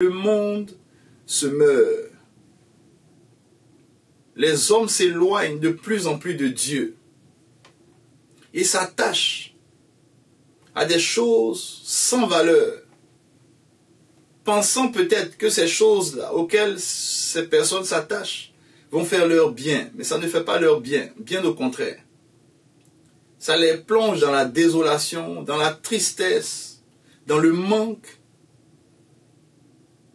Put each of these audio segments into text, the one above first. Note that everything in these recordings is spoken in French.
Le monde se meurt. Les hommes s'éloignent de plus en plus de Dieu. Ils s'attachent à des choses sans valeur, pensant peut-être que ces choses-là auxquelles ces personnes s'attachent vont faire leur bien. Mais ça ne fait pas leur bien, bien au contraire. Ça les plonge dans la désolation, dans la tristesse, dans le manque,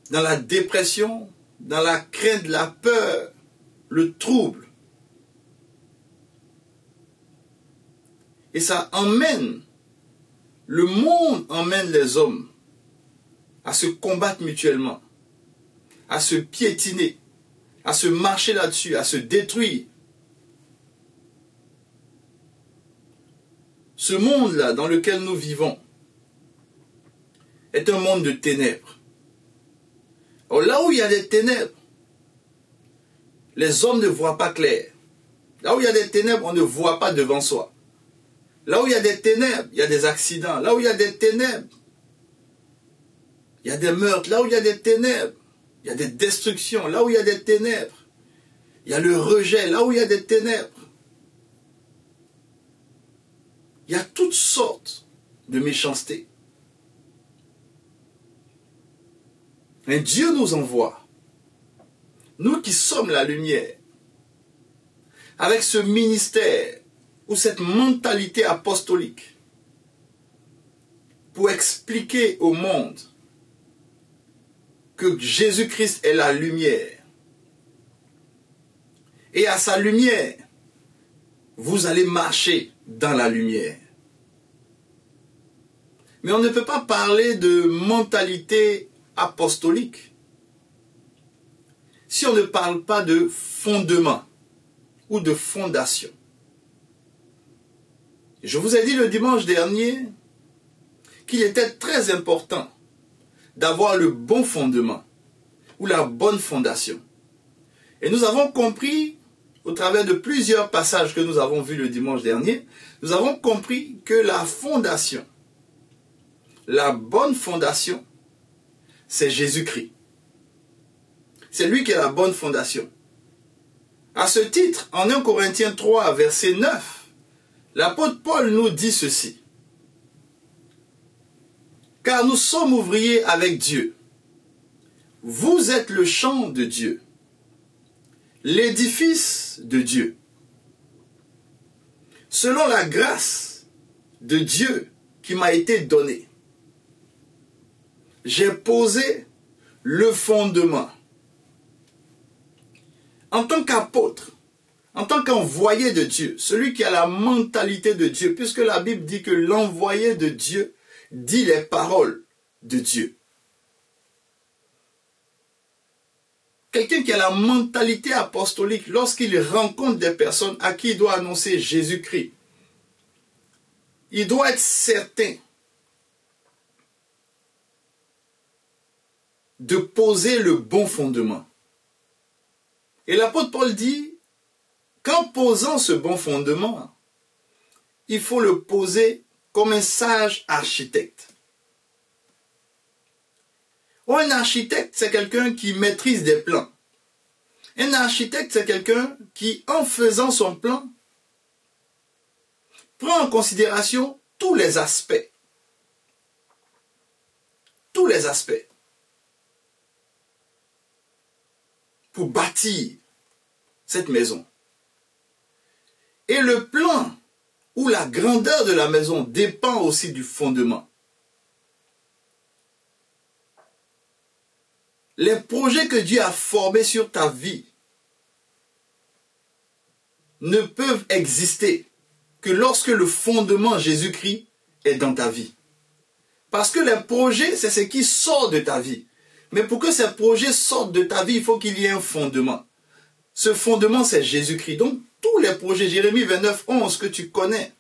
dans la dépression, dans la crainte, la peur, le trouble. Et ça emmène, le monde emmène les hommes à se combattre mutuellement, à se piétiner, à se marcher là-dessus, à se détruire. Ce monde-là dans lequel nous vivons est un monde de ténèbres. Alors là où il y a des ténèbres, les hommes ne voient pas clair. Là où il y a des ténèbres, on ne voit pas devant soi. Là où il y a des ténèbres, il y a des accidents. Là où il y a des ténèbres, il y a des meurtres. Là où il y a des ténèbres, il y a des destructions. Là où il y a des ténèbres, il y a le rejet. Là où il y a des ténèbres, il y a toutes sortes de méchanceté. Mais Dieu nous envoie, nous qui sommes la lumière, avec ce ministère ou cette mentalité apostolique, pour expliquer au monde que Jésus-Christ est la lumière. Et à sa lumière, vous allez marcher dans la lumière. Mais on ne peut pas parler de mentalité apostolique si on ne parle pas de fondement ou de fondation. Je vous ai dit le dimanche dernier qu'il était très important d'avoir le bon fondement ou la bonne fondation. Et nous avons compris, au travers de plusieurs passages que nous avons vus le dimanche dernier, nous avons compris que la fondation, la bonne fondation, c'est Jésus-Christ. C'est lui qui est la bonne fondation. À ce titre, en 1 Corinthiens 3, verset 9, l'apôtre Paul nous dit ceci. Car nous sommes ouvriers avec Dieu. Vous êtes le champ de Dieu, l'édifice de Dieu. Selon la grâce de Dieu qui m'a été donnée, j'ai posé le fondement. En tant qu'apôtre, en tant qu'envoyé de Dieu, celui qui a la mentalité de Dieu, puisque la Bible dit que l'envoyé de Dieu dit les paroles de Dieu. Quelqu'un qui a la mentalité apostolique, lorsqu'il rencontre des personnes à qui il doit annoncer Jésus-Christ, il doit être certain de poser le bon fondement. Et l'apôtre Paul dit qu'en posant ce bon fondement, il faut le poser comme un sage architecte. Un architecte, c'est quelqu'un qui maîtrise des plans. Un architecte, c'est quelqu'un qui, en faisant son plan, prend en considération tous les aspects. Tous les aspects. Pour bâtir cette maison. Et le plan ou la grandeur de la maison dépend aussi du fondement. Les projets que Dieu a formés sur ta vie ne peuvent exister que lorsque le fondement Jésus-Christ est dans ta vie. Parce que les projets, c'est ce qui sort de ta vie. Mais pour que ces projets sortent de ta vie, il faut qu'il y ait un fondement. Ce fondement, c'est Jésus-Christ. Donc, tous les projets, Jérémie 29, 11, que tu connais,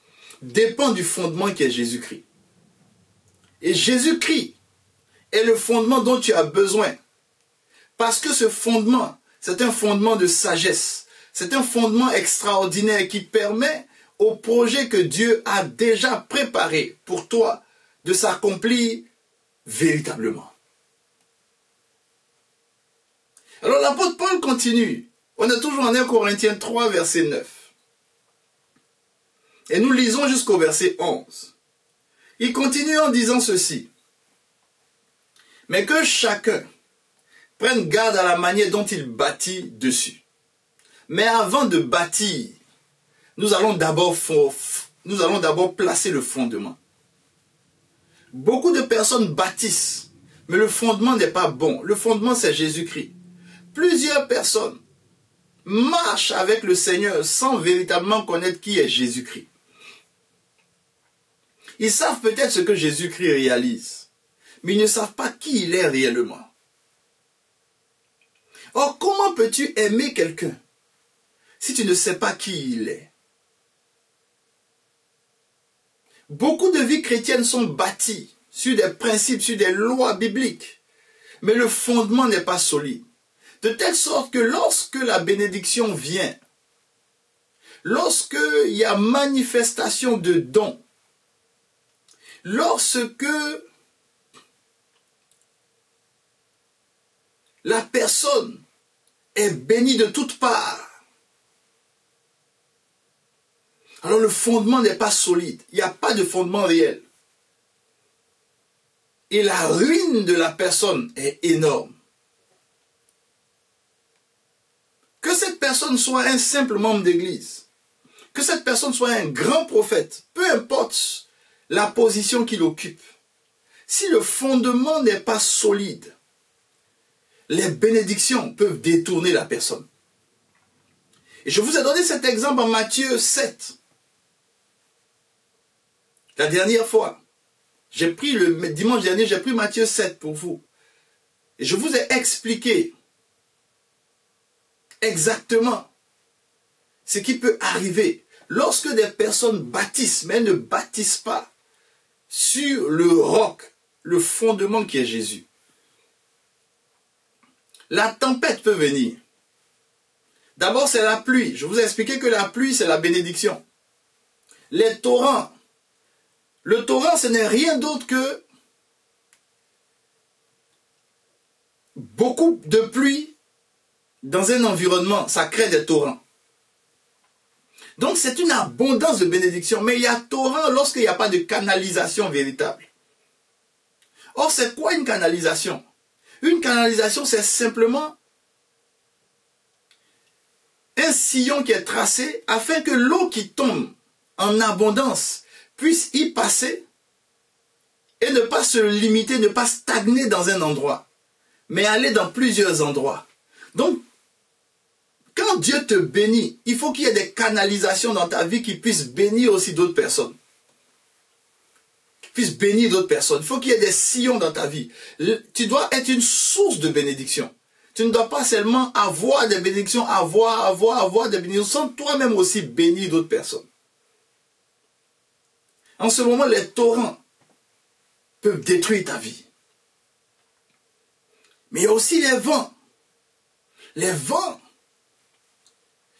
dépendent du fondement qui est Jésus-Christ. Et Jésus-Christ est le fondement dont tu as besoin. Parce que ce fondement, c'est un fondement de sagesse. C'est un fondement extraordinaire qui permet au projet que Dieu a déjà préparé pour toi de s'accomplir véritablement. Alors l'apôtre Paul continue. On est toujours en 1 Corinthiens 3, verset 9. Et nous lisons jusqu'au verset 11. Il continue en disant ceci. Mais que chacun prenne garde à la manière dont il bâtit dessus. Mais avant de bâtir, nous allons d'abord placer le fondement. Beaucoup de personnes bâtissent, mais le fondement n'est pas bon. Le fondement, c'est Jésus-Christ. Plusieurs personnes marchent avec le Seigneur sans véritablement connaître qui est Jésus-Christ. Ils savent peut-être ce que Jésus-Christ réalise, mais ils ne savent pas qui il est réellement. Or, comment peux-tu aimer quelqu'un si tu ne sais pas qui il est? Beaucoup de vies chrétiennes sont bâties sur des principes, sur des lois bibliques, mais le fondement n'est pas solide. De telle sorte que lorsque la bénédiction vient, lorsque il y a manifestation de dons, lorsque la personne est bénie de toutes parts, alors le fondement n'est pas solide. Il n'y a pas de fondement réel. Et la ruine de la personne est énorme. Que cette personne soit un simple membre d'église, que cette personne soit un grand prophète, peu importe la position qu'il occupe, si le fondement n'est pas solide, les bénédictions peuvent détourner la personne. Et je vous ai donné cet exemple en Matthieu 7. La dernière fois, le dimanche dernier, j'ai pris Matthieu 7 pour vous. Et je vous ai expliqué exactement ce qui peut arriver lorsque des personnes bâtissent, mais elles ne bâtissent pas sur le roc, le fondement qui est Jésus. La tempête peut venir. D'abord, c'est la pluie. Je vous ai expliqué que la pluie, c'est la bénédiction. Les torrents. Le torrent, ce n'est rien d'autre que beaucoup de pluie dans un environnement. Ça crée des torrents. Donc, c'est une abondance de bénédiction. Mais il y a torrent lorsqu'il n'y a pas de canalisation véritable. Or, c'est quoi une canalisation? Une canalisation, c'est simplement un sillon qui est tracé afin que l'eau qui tombe en abondance puisse y passer et ne pas se limiter, ne pas stagner dans un endroit, mais aller dans plusieurs endroits. Donc, quand Dieu te bénit, il faut qu'il y ait des canalisations dans ta vie qui puissent bénir aussi d'autres personnes. Puissent bénir d'autres personnes. Il faut qu'il y ait des sillons dans ta vie. Tu dois être une source de bénédiction. Tu ne dois pas seulement avoir des bénédictions, avoir des bénédictions, sans toi-même aussi bénir d'autres personnes. En ce moment, les torrents peuvent détruire ta vie. Mais il y a aussi les vents. Les vents,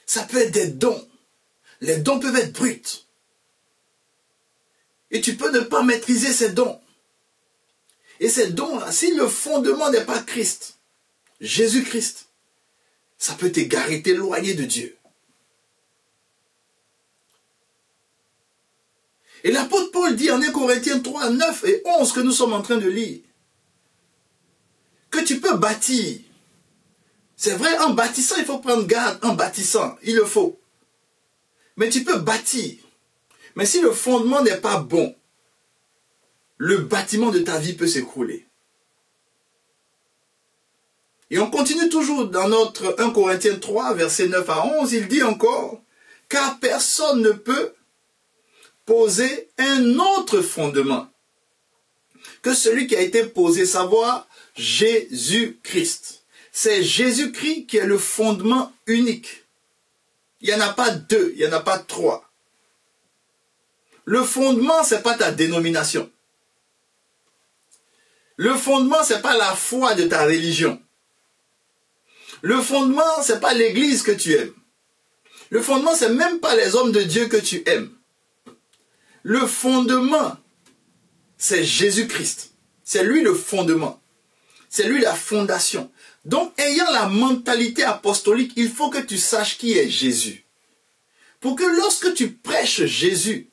ça peut être des dons. Les dons peuvent être bruts. Et tu peux ne pas maîtriser ces dons. Et ces dons-là, si le fondement n'est pas Christ, Jésus-Christ, ça peut t'égarer, t'éloigner de Dieu. Et l'apôtre Paul dit en 1 Corinthiens 3, 9 et 11 que nous sommes en train de lire, que tu peux bâtir. C'est vrai, en bâtissant, il faut prendre garde. En bâtissant, il le faut. Mais tu peux bâtir. Mais si le fondement n'est pas bon, le bâtiment de ta vie peut s'écrouler. Et on continue toujours dans notre 1 Corinthiens 3, versets 9 à 11, il dit encore, car personne ne peut poser un autre fondement que celui qui a été posé, savoir Jésus-Christ. C'est Jésus-Christ qui est le fondement unique. Il n'y en a pas deux, il n'y en a pas trois. Le fondement, ce n'est pas ta dénomination. Le fondement, ce n'est pas la foi de ta religion. Le fondement, ce n'est pas l'église que tu aimes. Le fondement, ce n'est même pas les hommes de Dieu que tu aimes. Le fondement, c'est Jésus-Christ. C'est lui le fondement. C'est lui la fondation. Donc, ayant la mentalité apostolique, il faut que tu saches qui est Jésus. Pour que lorsque tu prêches Jésus,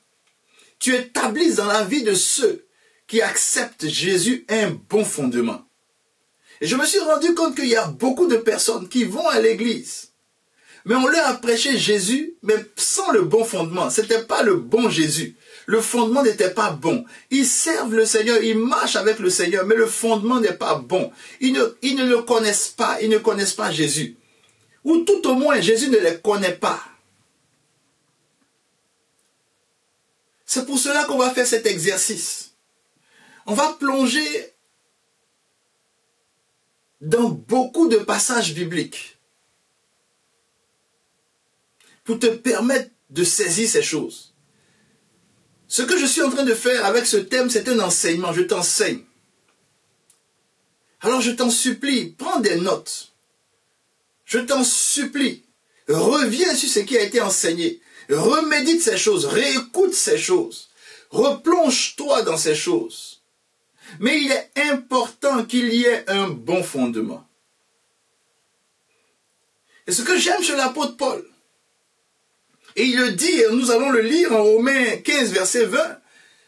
tu établisses dans la vie de ceux qui acceptent Jésus un bon fondement. Et je me suis rendu compte qu'il y a beaucoup de personnes qui vont à l'église, mais on leur a prêché Jésus, mais sans le bon fondement. Ce n'était pas le bon Jésus. Le fondement n'était pas bon. Ils servent le Seigneur, ils marchent avec le Seigneur, mais le fondement n'est pas bon. Ils ne le connaissent pas, ils ne connaissent pas Jésus. Ou tout au moins, Jésus ne les connaît pas. C'est pour cela qu'on va faire cet exercice. On va plonger dans beaucoup de passages bibliques pour te permettre de saisir ces choses. Ce que je suis en train de faire avec ce thème, c'est un enseignement. Je t'enseigne. Alors je t'en supplie, prends des notes. Je t'en supplie, reviens sur ce qui a été enseigné. Remédite ces choses, réécoute ces choses. Replonge-toi dans ces choses. Mais il est important qu'il y ait un bon fondement. Et ce que j'aime chez l'apôtre Paul, et il le dit, et nous allons le lire en Romains 15, verset 20,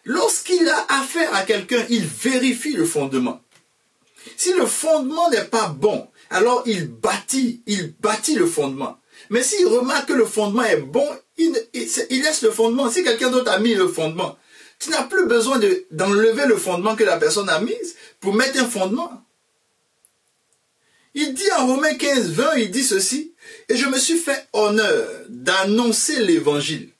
lorsqu'il a affaire à quelqu'un, il vérifie le fondement. Si le fondement n'est pas bon, alors il bâtit le fondement. Mais s'il remarque que le fondement est bon, il laisse le fondement. Si quelqu'un d'autre a mis le fondement, tu n'as plus besoin d'enlever le fondement que la personne a mis pour mettre un fondement. Il dit en Romains 15, 20, il dit ceci, « Et je me suis fait honneur d'annoncer l'évangile. »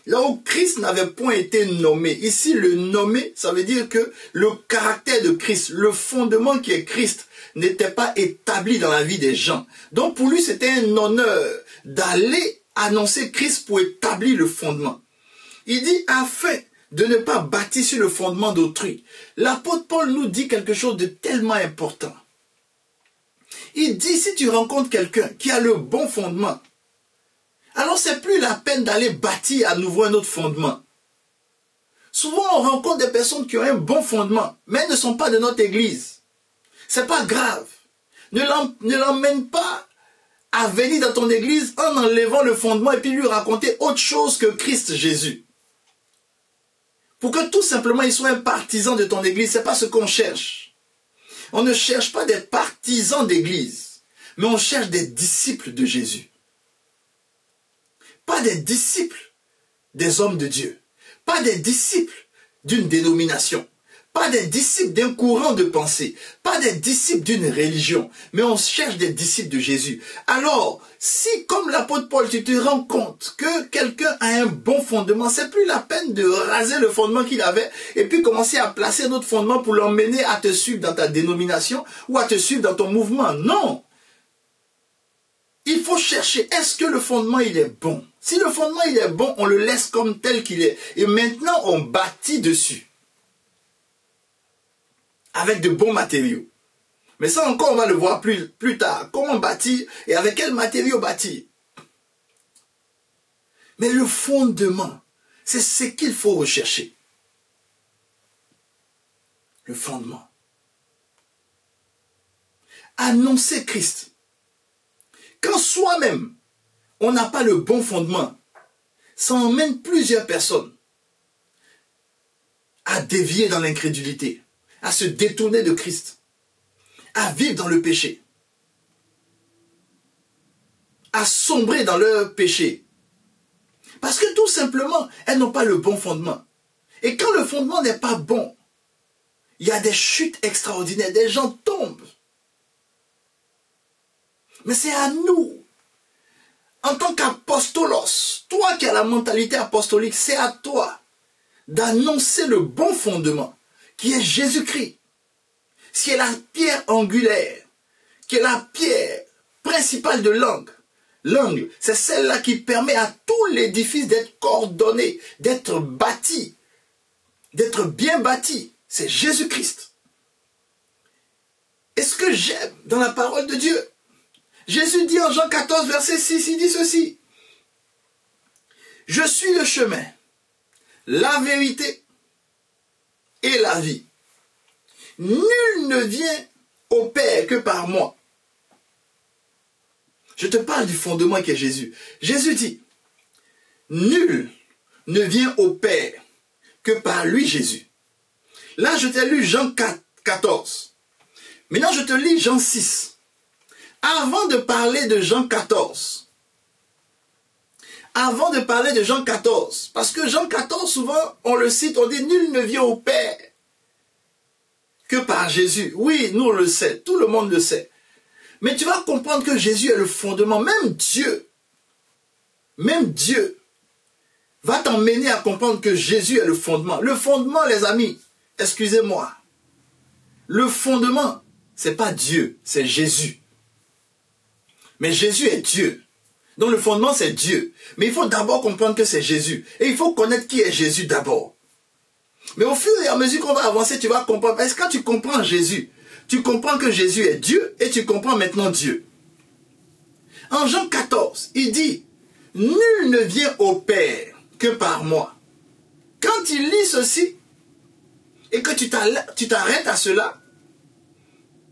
Là où Christ n'avait point été nommé. Ici, le nommer, ça veut dire que le caractère de Christ, le fondement qui est Christ, n'était pas établi dans la vie des gens. Donc pour lui, c'était un honneur d'aller annoncer Christ pour établir le fondement. Il dit, afin de ne pas bâtir sur le fondement d'autrui. L'apôtre Paul nous dit quelque chose de tellement important. Il dit, si tu rencontres quelqu'un qui a le bon fondement, alors c'est plus la peine d'aller bâtir à nouveau un autre fondement. Souvent, on rencontre des personnes qui ont un bon fondement, mais elles ne sont pas de notre église. C'est pas grave. Ne l'emmène pas à venir dans ton église en enlevant le fondement et puis lui raconter autre chose que Christ Jésus. Pour que tout simplement il soit un partisan de ton église, c'est pas ce qu'on cherche. On ne cherche pas des partisans d'église, mais on cherche des disciples de Jésus. Pas des disciples des hommes de Dieu, pas des disciples d'une dénomination, pas des disciples d'un courant de pensée, pas des disciples d'une religion, mais on cherche des disciples de Jésus. Alors, si comme l'apôtre Paul, tu te rends compte que quelqu'un a un bon fondement, c'est plus la peine de raser le fondement qu'il avait et puis commencer à placer un autre fondement pour l'emmener à te suivre dans ta dénomination ou à te suivre dans ton mouvement. Non! Il faut chercher, est-ce que le fondement il est bon? Si le fondement il est bon, on le laisse comme tel qu'il est. Et maintenant, on bâtit dessus. Avec de bons matériaux. Mais ça encore, on va le voir plus tard. Comment bâtir et avec quels matériaux bâtir. Mais le fondement, c'est ce qu'il faut rechercher. Le fondement. Annoncer Christ. Quand soi-même, on n'a pas le bon fondement, ça emmène plusieurs personnes à dévier dans l'incrédulité, à se détourner de Christ, à vivre dans le péché, à sombrer dans leur péché. Parce que tout simplement, elles n'ont pas le bon fondement. Et quand le fondement n'est pas bon, il y a des chutes extraordinaires, des gens tombent. Mais c'est à nous, en tant qu'apostolos, toi qui as la mentalité apostolique, c'est à toi d'annoncer le bon fondement, qui est Jésus-Christ, qui est la pierre angulaire, qui est la pierre principale de l'angle. C'est celle-là qui permet à tout l'édifice d'être coordonné, d'être bâti, d'être bien bâti. C'est Jésus-Christ. Et ce que j'aime dans la parole de Dieu, Jésus dit en Jean 14, verset 6, il dit ceci. Je suis le chemin, la vérité et la vie. Nul ne vient au Père que par moi. Je te parle du fondement qui est Jésus. Jésus dit, nul ne vient au Père que par lui, Jésus. Là, je t'ai lu Jean 14. Maintenant, je te lis Jean 6. Avant de parler de Jean 14, parce que Jean 14, souvent, on le cite, on dit, nul ne vient au Père que par Jésus. Oui, nous on le sait, tout le monde le sait. Mais tu vas comprendre que Jésus est le fondement. Même Dieu va t'emmener à comprendre que Jésus est le fondement. Le fondement, les amis, excusez-moi, le fondement, c'est pas Dieu, c'est Jésus. Mais Jésus est Dieu. Donc le fondement, c'est Dieu. Mais il faut d'abord comprendre que c'est Jésus. Et il faut connaître qui est Jésus d'abord. Mais au fur et à mesure qu'on va avancer, tu vas comprendre. Parce que quand tu comprends Jésus, tu comprends que Jésus est Dieu et tu comprends maintenant Dieu. En Jean 14, il dit, nul ne vient au Père que par moi. Quand il lit ceci et que tu t'arrêtes à cela,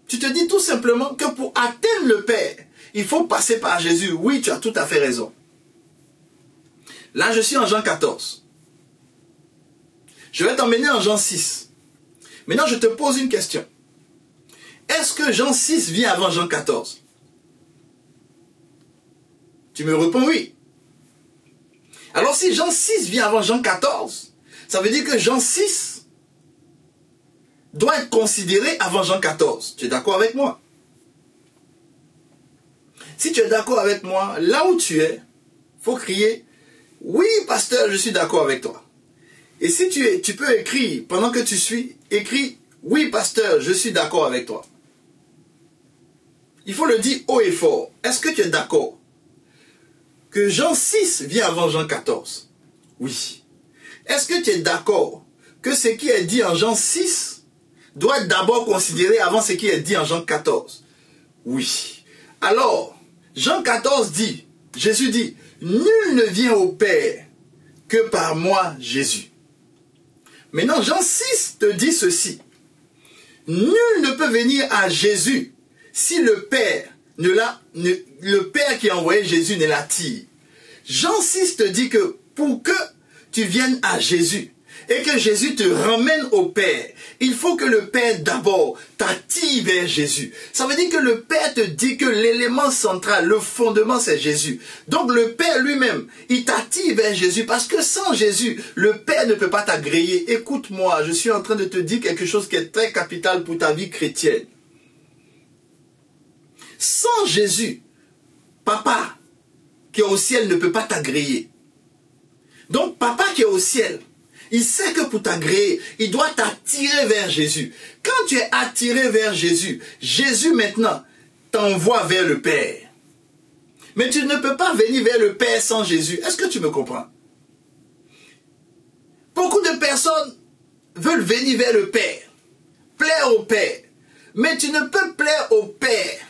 tu te dis tout simplement que pour atteindre le Père, il faut passer par Jésus. Oui, tu as tout à fait raison. Là, je suis en Jean 14. Je vais t'emmener en Jean 6. Maintenant, je te pose une question. Est-ce que Jean 6 vient avant Jean 14? Tu me réponds oui. Alors si Jean 6 vient avant Jean 14, ça veut dire que Jean 6 doit être considéré avant Jean 14. Tu es d'accord avec moi? Si tu es d'accord avec moi, là où tu es, il faut crier « Oui, pasteur, je suis d'accord avec toi ». Et si tu peux écrire, pendant que tu suis, écris « Oui, pasteur, je suis d'accord avec toi ». Il faut le dire haut et fort. Est-ce que tu es d'accord que Jean 6 vient avant Jean 14? Oui. Est-ce que tu es d'accord que ce qui est dit en Jean 6 doit être d'abord considéré avant ce qui est dit en Jean 14? Oui. Alors, Jean 14 dit, Jésus dit, nul ne vient au Père que par moi, Jésus. Maintenant, Jean 6 te dit ceci. Nul ne peut venir à Jésus si le Père le Père qui a envoyé Jésus ne l'attire. Jean 6 te dit que pour que tu viennes à Jésus et que Jésus te ramène au Père, il faut que le Père d'abord t'attire vers Jésus. Ça veut dire que le Père te dit que l'élément central, le fondement, c'est Jésus. Donc le Père lui-même, il t'attire vers Jésus parce que sans Jésus, le Père ne peut pas t'agréer. Écoute-moi, je suis en train de te dire quelque chose qui est très capital pour ta vie chrétienne. Sans Jésus, Papa qui est au ciel ne peut pas t'agréer. Donc Papa qui est au ciel, il sait que pour t'agréer, il doit t'attirer vers Jésus. Quand tu es attiré vers Jésus, Jésus maintenant t'envoie vers le Père. Mais tu ne peux pas venir vers le Père sans Jésus. Est-ce que tu me comprends? Beaucoup de personnes veulent venir vers le Père, plaire au Père. Mais tu ne peux plaire au Père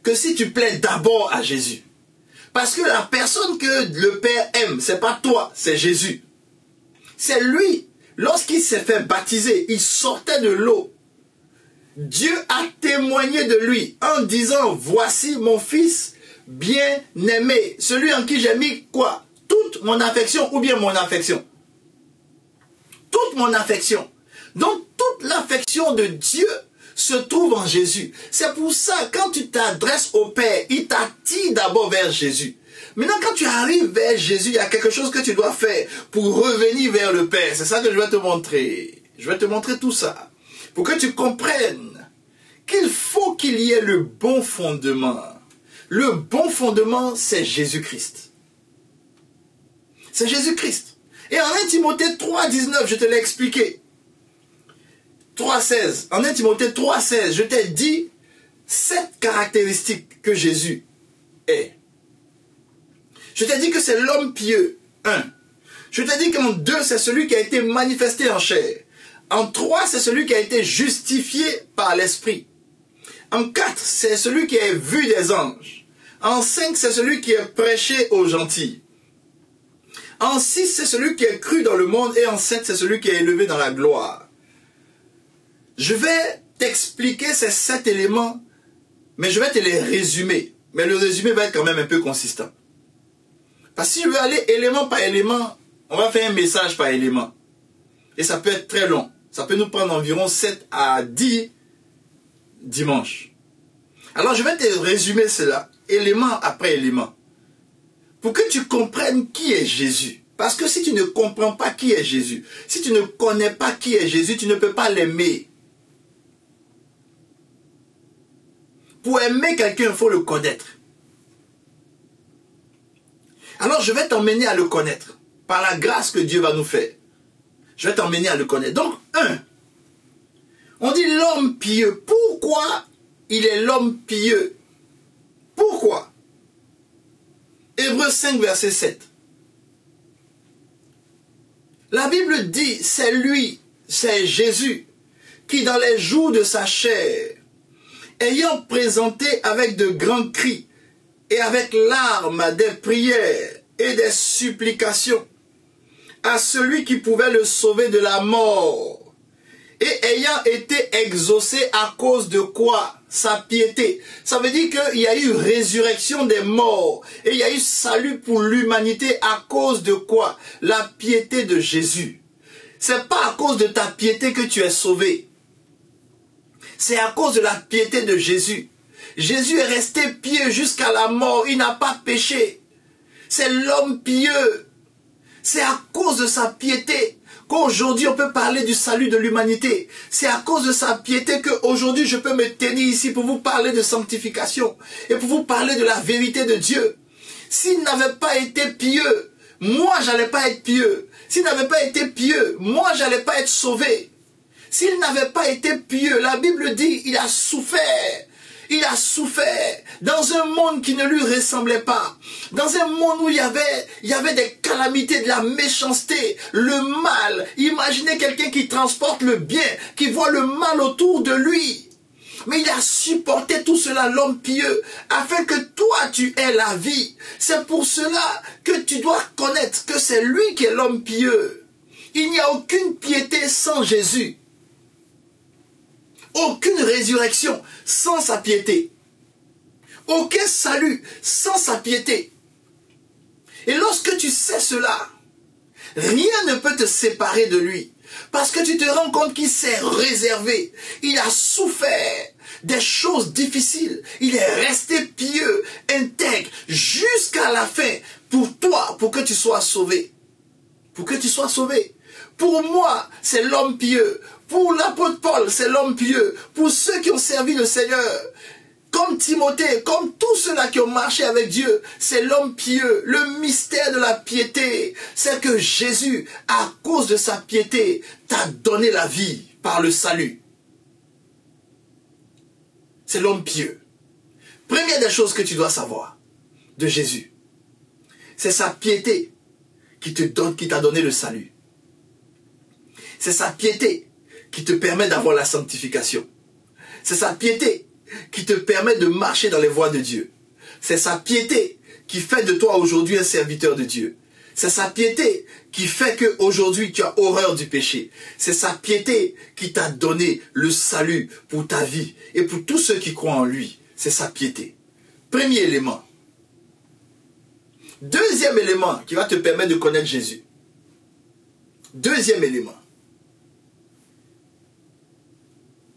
que si tu plais d'abord à Jésus. Parce que la personne que le Père aime, c'est pas toi, c'est Jésus. C'est lui. Lorsqu'il s'est fait baptiser, il sortait de l'eau. Dieu a témoigné de lui en disant, voici mon fils bien-aimé, celui en qui j'ai mis quoi? Toute mon affection ou bien mon affection? Toute mon affection. Donc toute l'affection de Dieu se trouve en Jésus. C'est pour ça, quand tu t'adresses au Père, il t'attire d'abord vers Jésus. Maintenant, quand tu arrives vers Jésus, il y a quelque chose que tu dois faire pour revenir vers le Père. C'est ça que je vais te montrer. Je vais te montrer tout ça. Pour que tu comprennes qu'il faut qu'il y ait le bon fondement. Le bon fondement, c'est Jésus-Christ. C'est Jésus-Christ. Et en 1 Timothée 3,19, je te l'ai expliqué. 3,16. En 1 Timothée 3,16, je t'ai dit 7 caractéristiques que Jésus est. Je t'ai dit que c'est l'homme pieux. 1. Je t'ai dit qu'en 2, c'est celui qui a été manifesté en chair. En 3, c'est celui qui a été justifié par l'Esprit. En 4, c'est celui qui a vu des anges. En 5, c'est celui qui est prêché aux gentils. En 6, c'est celui qui est cru dans le monde. Et en 7, c'est celui qui est élevé dans la gloire. Je vais t'expliquer ces 7 éléments, mais je vais te les résumer. Mais le résumé va être quand même un peu consistant. Parce que si je veux aller élément par élément, on va faire un message par élément. Et ça peut être très long. Ça peut nous prendre environ 7 à 10 dimanches. Alors je vais te résumer cela, élément après élément, pour que tu comprennes qui est Jésus. Parce que si tu ne comprends pas qui est Jésus, si tu ne connais pas qui est Jésus, tu ne peux pas l'aimer. Pour aimer quelqu'un, il faut le connaître. Alors je vais t'emmener à le connaître, par la grâce que Dieu va nous faire. Je vais t'emmener à le connaître. Donc, 1. On dit l'homme pieux. Pourquoi il est l'homme pieux? Pourquoi? Hébreux 5, verset 7. La Bible dit, c'est lui, c'est Jésus, qui dans les jours de sa chair, ayant présenté avec de grands cris et avec larmes des prières et des supplications à celui qui pouvait le sauver de la mort, et ayant été exaucé à cause de quoi? Sa piété. Ça veut dire qu'il y a eu résurrection des morts. Et il y a eu salut pour l'humanité à cause de quoi? La piété de Jésus. C'est pas à cause de ta piété que tu es sauvé. C'est à cause de la piété de Jésus. Jésus est resté pieux jusqu'à la mort. Il n'a pas péché. C'est l'homme pieux. C'est à cause de sa piété qu'aujourd'hui on peut parler du salut de l'humanité. C'est à cause de sa piété qu'aujourd'hui je peux me tenir ici pour vous parler de sanctification et pour vous parler de la vérité de Dieu. S'il n'avait pas été pieux, moi j'allais pas être pieux. S'il n'avait pas été pieux, moi j'allais pas être sauvé. S'il n'avait pas été pieux, la Bible dit, il a souffert. Il a souffert dans un monde qui ne lui ressemblait pas. Dans un monde où il y avait des calamités, de la méchanceté, le mal. Imaginez quelqu'un qui transporte le bien, qui voit le mal autour de lui. Mais il a supporté tout cela, l'homme pieux, afin que toi tu aies la vie. C'est pour cela que tu dois connaître que c'est lui qui est l'homme pieux. Il n'y a aucune piété sans Jésus. Aucune résurrection sans sa piété. Aucun salut sans sa piété. Et lorsque tu sais cela, rien ne peut te séparer de lui. Parce que tu te rends compte qu'il s'est réservé. Il a souffert des choses difficiles. Il est resté pieux, intègre, jusqu'à la fin. Pour toi, pour que tu sois sauvé. Pour que tu sois sauvé. Pour moi, c'est l'homme pieux. Pour l'apôtre Paul, c'est l'homme pieux. Pour ceux qui ont servi le Seigneur, comme Timothée, comme tous ceux-là qui ont marché avec Dieu, c'est l'homme pieux. Le mystère de la piété, c'est que Jésus, à cause de sa piété, t'a donné la vie par le salut. C'est l'homme pieux. Première des choses que tu dois savoir de Jésus, c'est sa piété qui t'a donné le salut. C'est sa piété qui te permet d'avoir la sanctification. C'est sa piété qui te permet de marcher dans les voies de Dieu. C'est sa piété qui fait de toi aujourd'hui un serviteur de Dieu. C'est sa piété qui fait qu'aujourd'hui tu as horreur du péché. C'est sa piété qui t'a donné le salut pour ta vie et pour tous ceux qui croient en lui. C'est sa piété. Premier élément. Deuxième élément qui va te permettre de connaître Jésus. Deuxième élément.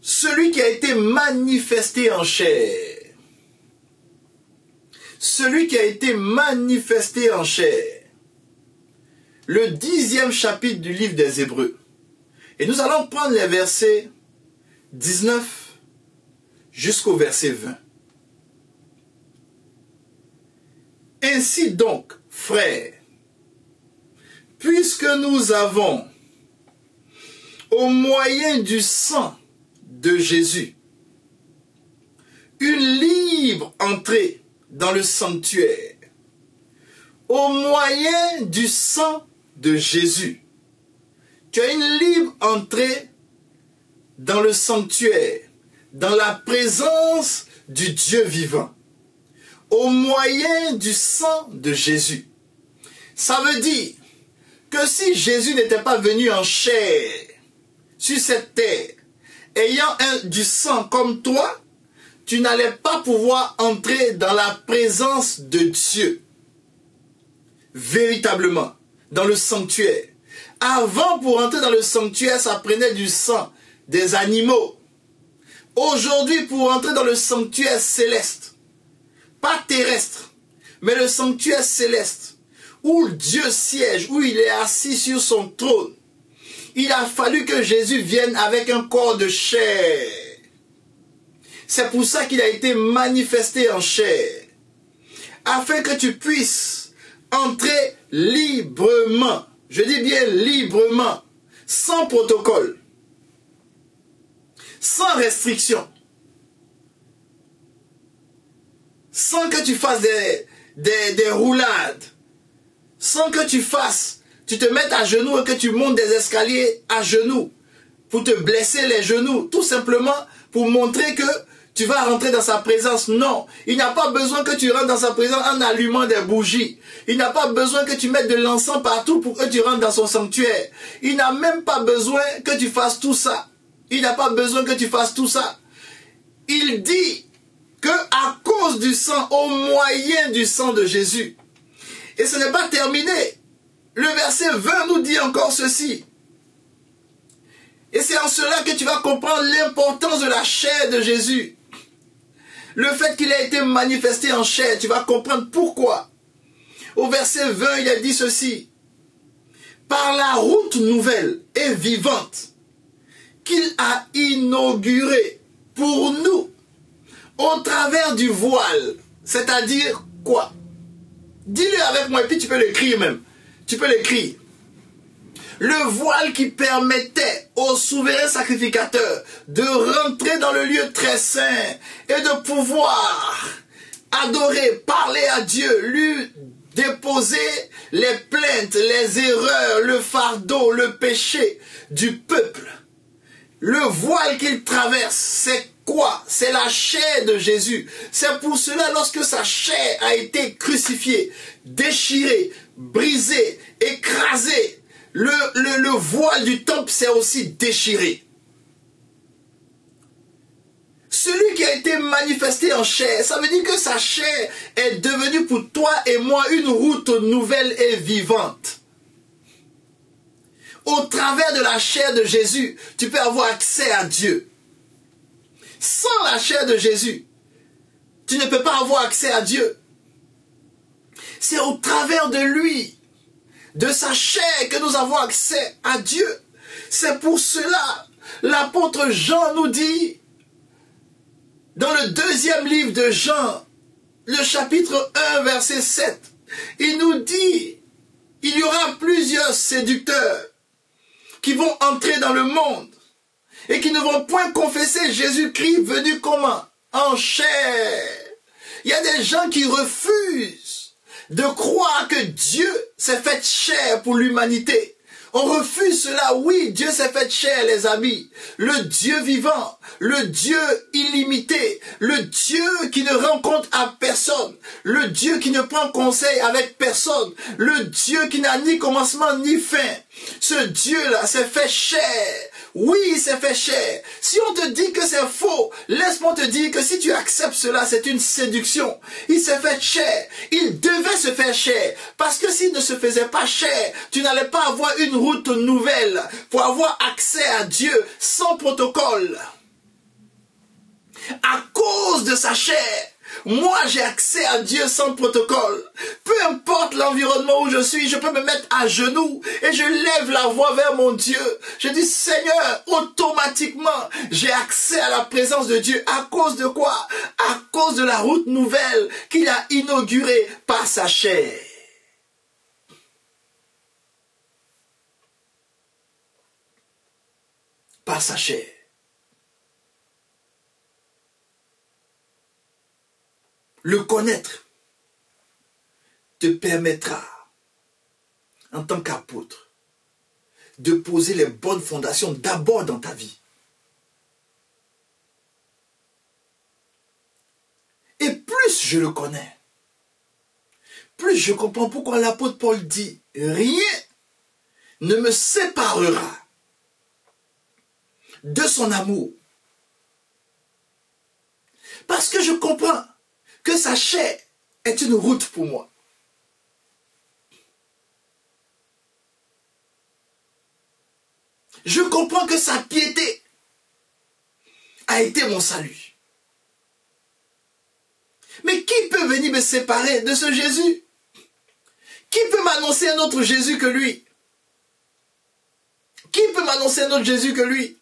Celui qui a été manifesté en chair. Celui qui a été manifesté en chair. Le 10e chapitre du livre des Hébreux. Et nous allons prendre les versets 19 jusqu'au verset 20. Ainsi donc, frères, puisque nous avons, au moyen du sang de Jésus, une libre entrée dans le sanctuaire, au moyen du sang de Jésus, tu as une libre entrée dans le sanctuaire, dans la présence du Dieu vivant, au moyen du sang de Jésus. Ça veut dire que si Jésus n'était pas venu en chair sur cette terre, ayant du sang comme toi, tu n'allais pas pouvoir entrer dans la présence de Dieu. Véritablement, dans le sanctuaire. Avant, pour entrer dans le sanctuaire, ça prenait du sang des animaux. Aujourd'hui, pour entrer dans le sanctuaire céleste, pas terrestre, mais le sanctuaire céleste, où Dieu siège, où il est assis sur son trône, il a fallu que Jésus vienne avec un corps de chair. C'est pour ça qu'il a été manifesté en chair, afin que tu puisses entrer librement. Je dis bien librement, sans protocole, sans restriction, sans que tu fasses des roulades, sans que tu te mettes à genoux et que tu montes des escaliers à genoux pour te blesser les genoux, tout simplement pour montrer que tu vas rentrer dans sa présence. Non, il n'a pas besoin que tu rentres dans sa présence en allumant des bougies. Il n'a pas besoin que tu mettes de l'encens partout pour que tu rentres dans son sanctuaire. Il n'a même pas besoin que tu fasses tout ça. Il n'a pas besoin que tu fasses tout ça. Il dit que à cause du sang, au moyen du sang de Jésus, et ce n'est pas terminé. Le verset 20 nous dit encore ceci. Et c'est en cela que tu vas comprendre l'importance de la chair de Jésus. Le fait qu'il a été manifesté en chair, tu vas comprendre pourquoi. Au verset 20, il a dit ceci. Par la route nouvelle et vivante qu'il a inaugurée pour nous, au travers du voile. C'est-à-dire quoi? Dis-le avec moi et puis tu peux l'écrire même. Tu peux l'écrire. Le voile qui permettait au souverain sacrificateur de rentrer dans le lieu très saint et de pouvoir adorer, parler à Dieu, lui déposer les plaintes, les erreurs, le fardeau, le péché du peuple. Le voile qu'il traverse, c'est quoi? C'est la chair de Jésus. C'est pour cela, lorsque sa chair a été crucifiée, déchirée, brisée, écrasée, le voile du temple s'est aussi déchiré. Celui qui a été manifesté en chair, ça veut dire que sa chair est devenue pour toi et moi une route nouvelle et vivante. Au travers de la chair de Jésus, tu peux avoir accès à Dieu. Sans la chair de Jésus, tu ne peux pas avoir accès à Dieu. C'est au travers de lui, de sa chair, que nous avons accès à Dieu. C'est pour cela, l'apôtre Jean nous dit, dans le 2e livre de Jean, le chapitre 1, verset 7, il nous dit, il y aura plusieurs séducteurs qui vont entrer dans le monde et qui ne vont point confesser Jésus-Christ venu comment? En chair. Il y a des gens qui refusent de croire que Dieu s'est fait chair pour l'humanité. On refuse cela. Oui, Dieu s'est fait chair, les amis. Le Dieu vivant, le Dieu illimité, le Dieu qui ne rencontre à personne, le Dieu qui ne prend conseil avec personne, le Dieu qui n'a ni commencement ni fin. Ce Dieu-là s'est fait chair. Oui, il s'est fait chair. Si on te dit que c'est faux, laisse-moi te dire que si tu acceptes cela, c'est une séduction. Il s'est fait chair. Il devait se faire chair. Parce que s'il ne se faisait pas chair, tu n'allais pas avoir une route nouvelle pour avoir accès à Dieu sans protocole. À cause de sa chair, moi j'ai accès à Dieu sans protocole. Peu importe l'environnement où je suis, je peux me mettre à genoux et je lève la voix vers mon Dieu. Je dis Seigneur, automatiquement j'ai accès à la présence de Dieu. À cause de quoi? À cause de la route nouvelle qu'il a inaugurée par sa chair. Par sa chair. Le connaître te permettra, en tant qu'apôtre, de poser les bonnes fondations d'abord dans ta vie. Et plus je le connais, plus je comprends pourquoi l'apôtre Paul dit « Rien ne me séparera de son amour Parce que je comprends que sa chair est une route pour moi. Je comprends que sa piété a été mon salut. Mais qui peut venir me séparer de ce Jésus? Qui peut m'annoncer un autre Jésus que lui? Qui peut m'annoncer un autre Jésus que lui?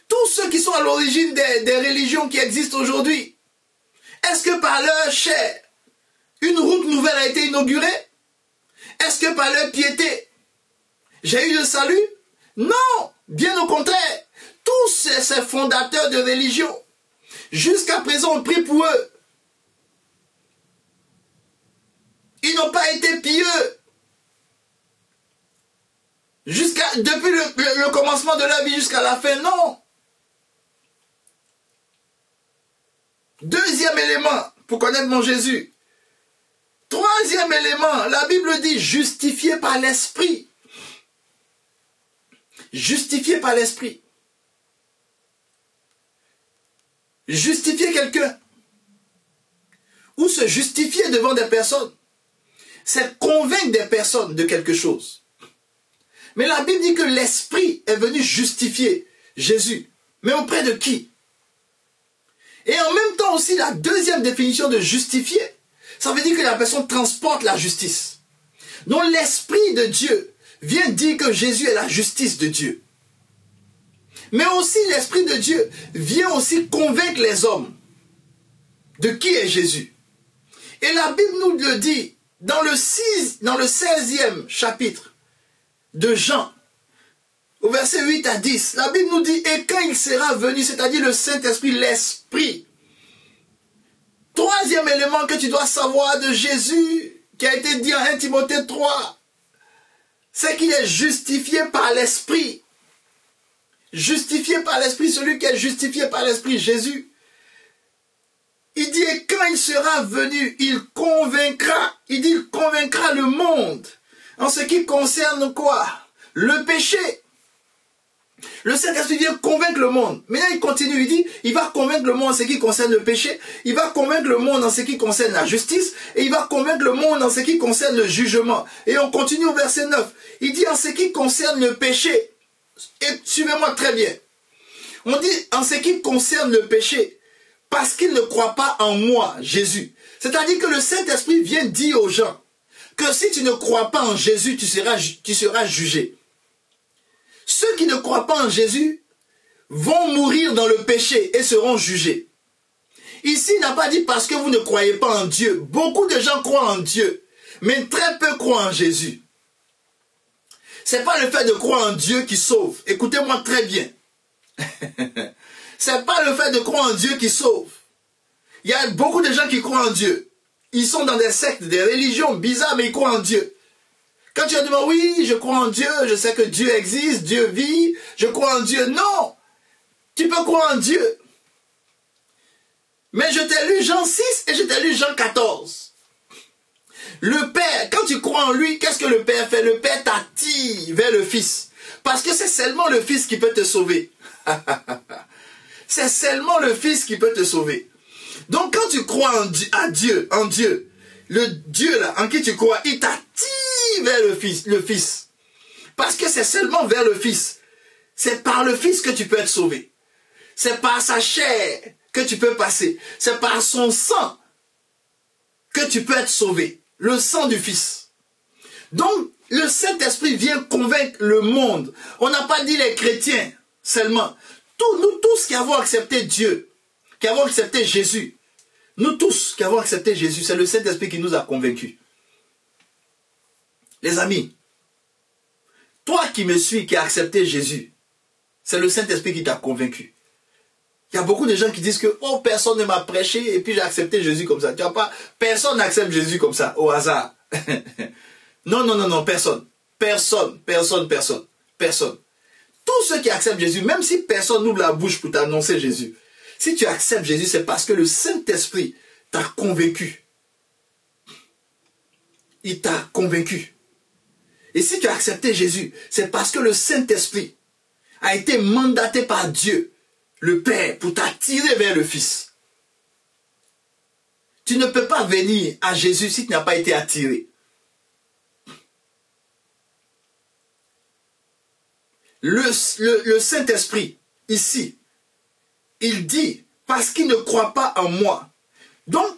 Tous ceux qui sont à l'origine des religions qui existent aujourd'hui, est-ce que par leur chair, une route nouvelle a été inaugurée? Est-ce que par leur piété, j'ai eu le salut? Non, bien au contraire. Tous ces fondateurs de religion, jusqu'à présent, on prie pour eux. Ils n'ont pas été pieux. Depuis le commencement de leur vie jusqu'à la fin, non. Deuxième élément pour connaître mon Jésus. Troisième élément, la Bible dit justifié par l'Esprit. Justifié par l'Esprit. Justifier quelqu'un ou se justifier devant des personnes, c'est convaincre des personnes de quelque chose. Mais la Bible dit que l'Esprit est venu justifier Jésus. Mais auprès de qui? Et en même temps aussi, la deuxième définition de justifier, ça veut dire que la personne transporte la justice. Donc l'Esprit de Dieu vient dire que Jésus est la justice de Dieu. Mais aussi l'Esprit de Dieu vient aussi convaincre les hommes de qui est Jésus. Et la Bible nous le dit dans le 16e chapitre de Jean, au verset 8 à 10, la Bible nous dit, et quand il sera venu, c'est-à-dire le Saint-Esprit, l'Esprit. Troisième élément que tu dois savoir de Jésus, qui a été dit en 1 Timothée 3, c'est qu'il est justifié par l'Esprit. Justifié par l'Esprit, celui qui est justifié par l'Esprit, Jésus. Il dit, et quand il sera venu, il convaincra le monde en ce qui concerne quoi? Le péché. Le Saint-Esprit vient convaincre le monde. Maintenant, il continue, il dit, il va convaincre le monde en ce qui concerne le péché, il va convaincre le monde en ce qui concerne la justice, et il va convaincre le monde en ce qui concerne le jugement. Et on continue au verset 9. Il dit, en ce qui concerne le péché, et suivez-moi très bien. On dit, en ce qui concerne le péché, parce qu'ils ne croient pas en moi, Jésus. C'est-à-dire que le Saint-Esprit vient dire aux gens que si tu ne crois pas en Jésus, tu seras jugé. Ceux qui ne croient pas en Jésus vont mourir dans le péché et seront jugés. Ici, il n'a pas dit parce que vous ne croyez pas en Dieu. Beaucoup de gens croient en Dieu, mais très peu croient en Jésus. Ce n'est pas le fait de croire en Dieu qui sauve. Écoutez-moi très bien. Ce n'est pas le fait de croire en Dieu qui sauve. Il y a beaucoup de gens qui croient en Dieu. Ils sont dans des sectes, des religions bizarres, mais ils croient en Dieu. Quand tu as dit, oui, je crois en Dieu, je sais que Dieu existe, Dieu vit, je crois en Dieu. Non, tu peux croire en Dieu. Mais je t'ai lu Jean 6 et je t'ai lu Jean 14. Le Père, quand tu crois en lui, qu'est-ce que le Père fait? Le Père t'attire vers le Fils. Parce que c'est seulement le Fils qui peut te sauver. C'est seulement le Fils qui peut te sauver. Donc quand tu crois en Dieu, le Dieu là, en qui tu crois, il t'attire vers le Fils. Parce que c'est seulement vers le Fils. C'est par le Fils que tu peux être sauvé. C'est par sa chair que tu peux passer. C'est par son sang que tu peux être sauvé. Le sang du Fils. Donc, le Saint-Esprit vient convaincre le monde. On n'a pas dit les chrétiens seulement. Nous tous qui avons accepté Dieu, qui avons accepté Jésus, nous tous qui avons accepté Jésus, c'est le Saint-Esprit qui nous a convaincus. Les amis, toi qui me suis, qui as accepté Jésus, c'est le Saint-Esprit qui t'a convaincu. Il y a beaucoup de gens qui disent que oh, personne ne m'a prêché et puis j'ai accepté Jésus comme ça. Tu vois pas, personne n'accepte Jésus comme ça, au hasard. Non, personne. Personne. Tous ceux qui acceptent Jésus, même si personne n'ouvre la bouche pour t'annoncer Jésus, si tu acceptes Jésus, c'est parce que le Saint-Esprit t'a convaincu. Il t'a convaincu. Et si tu as accepté Jésus, c'est parce que le Saint-Esprit a été mandaté par Dieu, le Père, pour t'attirer vers le Fils. Tu ne peux pas venir à Jésus si tu n'as pas été attiré. Le Saint-Esprit, ici, il dit, parce qu'il ne croit pas en moi. Donc,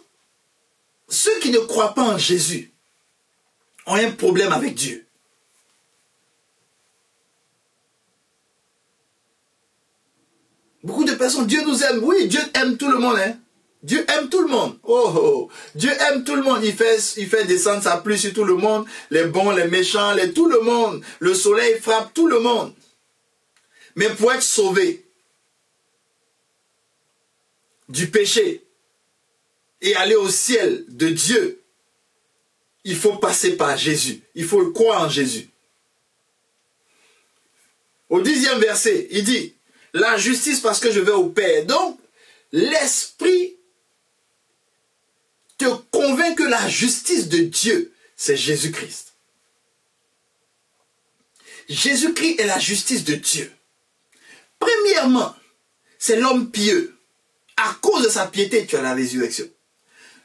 ceux qui ne croient pas en Jésus ont un problème avec Dieu. Beaucoup de personnes, Dieu nous aime. Oui, Dieu aime tout le monde. Hein? Dieu aime tout le monde. Oh, oh. Dieu aime tout le monde. Il fait descendre sa pluie sur tout le monde. Les bons, les méchants, tout le monde. Le soleil frappe tout le monde. Mais pour être sauvé du péché et aller au ciel de Dieu, il faut passer par Jésus. Il faut croire en Jésus. Au 10e verset, il dit, la justice parce que je vais au Père. Donc, l'Esprit te convainc que la justice de Dieu, c'est Jésus-Christ. Jésus-Christ est la justice de Dieu. Premièrement, c'est l'homme pieux. À cause de sa piété, tu as la résurrection.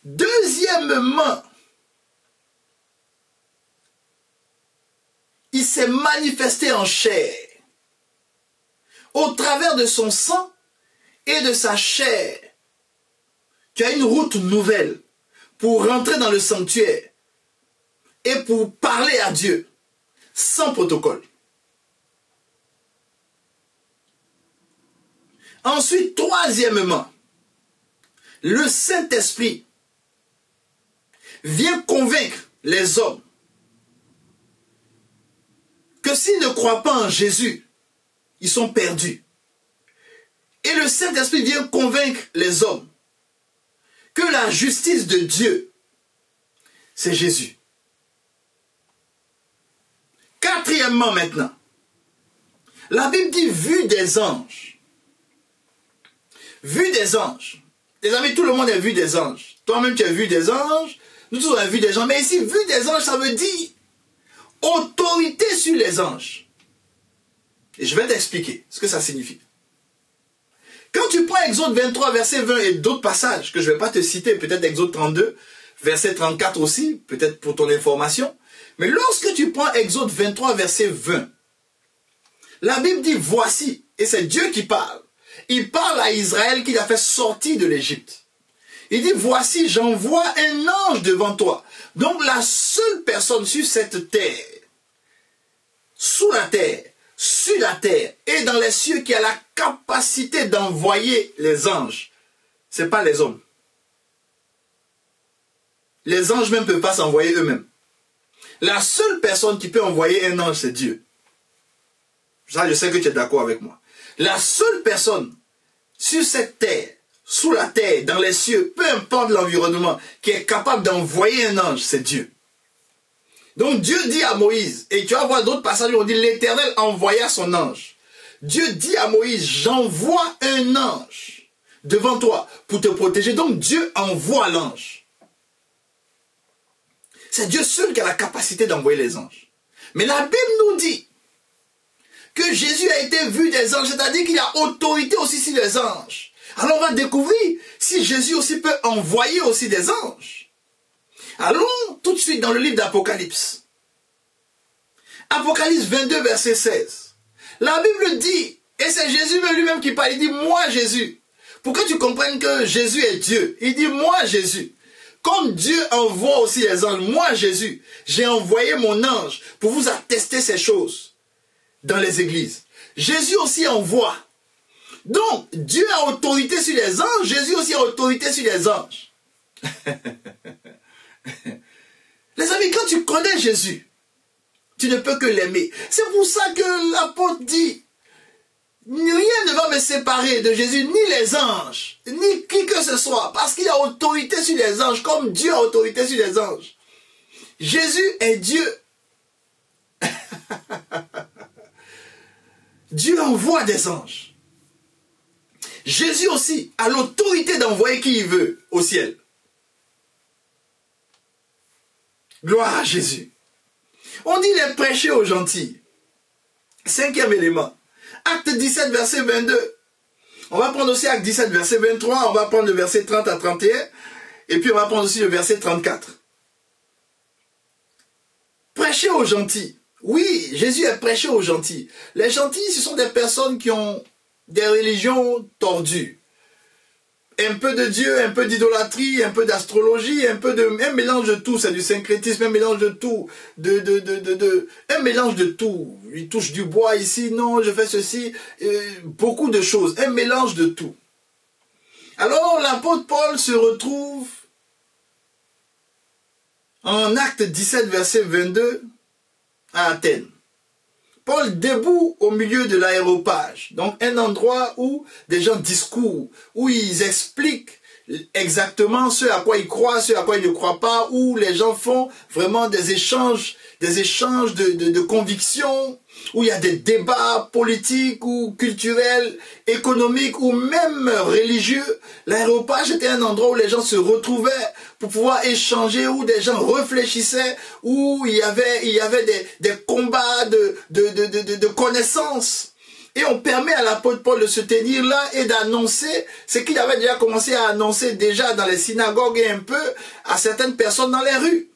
Deuxièmement, il s'est manifesté en chair. Au travers de son sang et de sa chair, tu as une route nouvelle pour rentrer dans le sanctuaire et pour parler à Dieu sans protocole. Ensuite, troisièmement, le Saint-Esprit vient convaincre les hommes que s'ils ne croient pas en Jésus, ils sont perdus. Et le Saint-Esprit vient convaincre les hommes que la justice de Dieu, c'est Jésus. Quatrièmement maintenant, la Bible dit vue des anges. Vue des anges. Les amis, tout le monde a vu des anges. Toi-même, tu as vu des anges. Nous tous, on a vu des gens. Mais ici, vue des anges, ça veut dire autorité sur les anges. Et je vais t'expliquer ce que ça signifie. Quand tu prends Exode 23, verset 20 et d'autres passages que je ne vais pas te citer, peut-être Exode 32, verset 34 aussi, peut-être pour ton information. Mais lorsque tu prends Exode 23, verset 20, la Bible dit voici, et c'est Dieu qui parle. Il parle à Israël qu'il a fait sortir de l'Égypte. Il dit voici, j'envoie un ange devant toi. Donc la seule personne sur cette terre, sous la terre, sur la terre et dans les cieux qui a la capacité d'envoyer les anges, ce n'est pas les hommes. Les anges même ne peuvent pas s'envoyer eux-mêmes. La seule personne qui peut envoyer un ange, c'est Dieu. Ça, je sais que tu es d'accord avec moi. La seule personne sur cette terre, sous la terre, dans les cieux, peu importe l'environnement, qui est capable d'envoyer un ange, c'est Dieu. Donc Dieu dit à Moïse, et tu vas voir d'autres passages où on dit l'Éternel envoya son ange. Dieu dit à Moïse, j'envoie un ange devant toi pour te protéger. Donc Dieu envoie l'ange. C'est Dieu seul qui a la capacité d'envoyer les anges. Mais la Bible nous dit que Jésus a été vu des anges, c'est-à-dire qu'il a autorité aussi sur les anges. Alors on va découvrir si Jésus aussi peut envoyer aussi des anges. Allons tout de suite dans le livre d'Apocalypse. Apocalypse 22, verset 16. La Bible dit, et c'est Jésus lui-même qui parle, il dit, moi Jésus. Pour que tu comprennes que Jésus est Dieu, il dit, moi Jésus. Comme Dieu envoie aussi les anges, moi Jésus, j'ai envoyé mon ange pour vous attester ces choses dans les églises. Jésus aussi envoie. Donc, Dieu a autorité sur les anges, Jésus aussi a autorité sur les anges. Les amis, quand tu connais Jésus, tu ne peux que l'aimer. C'est pour ça que l'apôtre dit, rien ne va me séparer de Jésus, ni les anges, ni qui que ce soit, parce qu'il a autorité sur les anges, comme Dieu a autorité sur les anges. Jésus est Dieu. Dieu envoie des anges. Jésus aussi a l'autorité d'envoyer qui il veut au ciel. Gloire à Jésus. On dit les prêcher aux gentils. Cinquième élément. Acte 17, verset 22. On va prendre aussi Acte 17, verset 23. On va prendre le verset 30 à 31. Et puis on va prendre aussi le verset 34. Prêcher aux gentils. Oui, Jésus est prêché aux gentils. Les gentils, ce sont des personnes qui ont des religions tordues. Un peu de Dieu, un peu d'idolâtrie, un peu d'astrologie, un mélange de tout. C'est du syncrétisme, un mélange de tout. Un mélange de tout. Il touche du bois ici, non, je fais ceci. Beaucoup de choses. Un mélange de tout. Alors, l'apôtre Paul se retrouve en Acte 17, verset 22, à Athènes. Paul debout au milieu de l'aéropage, donc un endroit où des gens discourent, où ils expliquent exactement ce à quoi ils croient, ce à quoi ils ne croient pas, où les gens font vraiment des échanges de convictions, où il y a des débats politiques ou culturels, économiques ou même religieux. L'aéropage était un endroit où les gens se retrouvaient pour pouvoir échanger, où des gens réfléchissaient, où il y avait des combats de connaissances. Et on permet à l'apôtre Paul de se tenir là et d'annoncer ce qu'il avait déjà commencé à annoncer déjà dans les synagogues et un peu à certaines personnes dans les rues.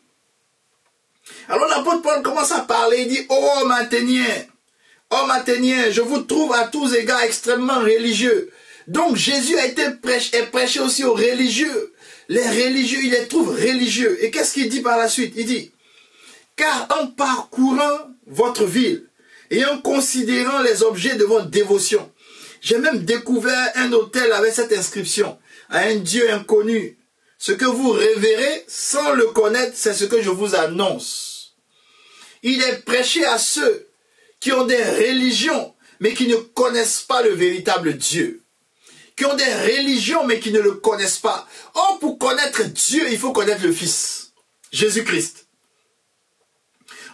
Alors l'apôtre Paul commence à parler, il dit « Oh homme athénien, je vous trouve à tous égards extrêmement religieux. » Donc Jésus est prêché aussi aux religieux. Les religieux, il les trouve religieux. Et qu'est-ce qu'il dit par la suite? Il dit « Car en parcourant votre ville et en considérant les objets de votre dévotion, j'ai même découvert un autel avec cette inscription, à un Dieu inconnu. Ce que vous révérez sans le connaître, c'est ce que je vous annonce. » Il est prêché à ceux qui ont des religions, mais qui ne connaissent pas le véritable Dieu. Qui ont des religions, mais qui ne le connaissent pas. Or, pour connaître Dieu, il faut connaître le Fils, Jésus-Christ.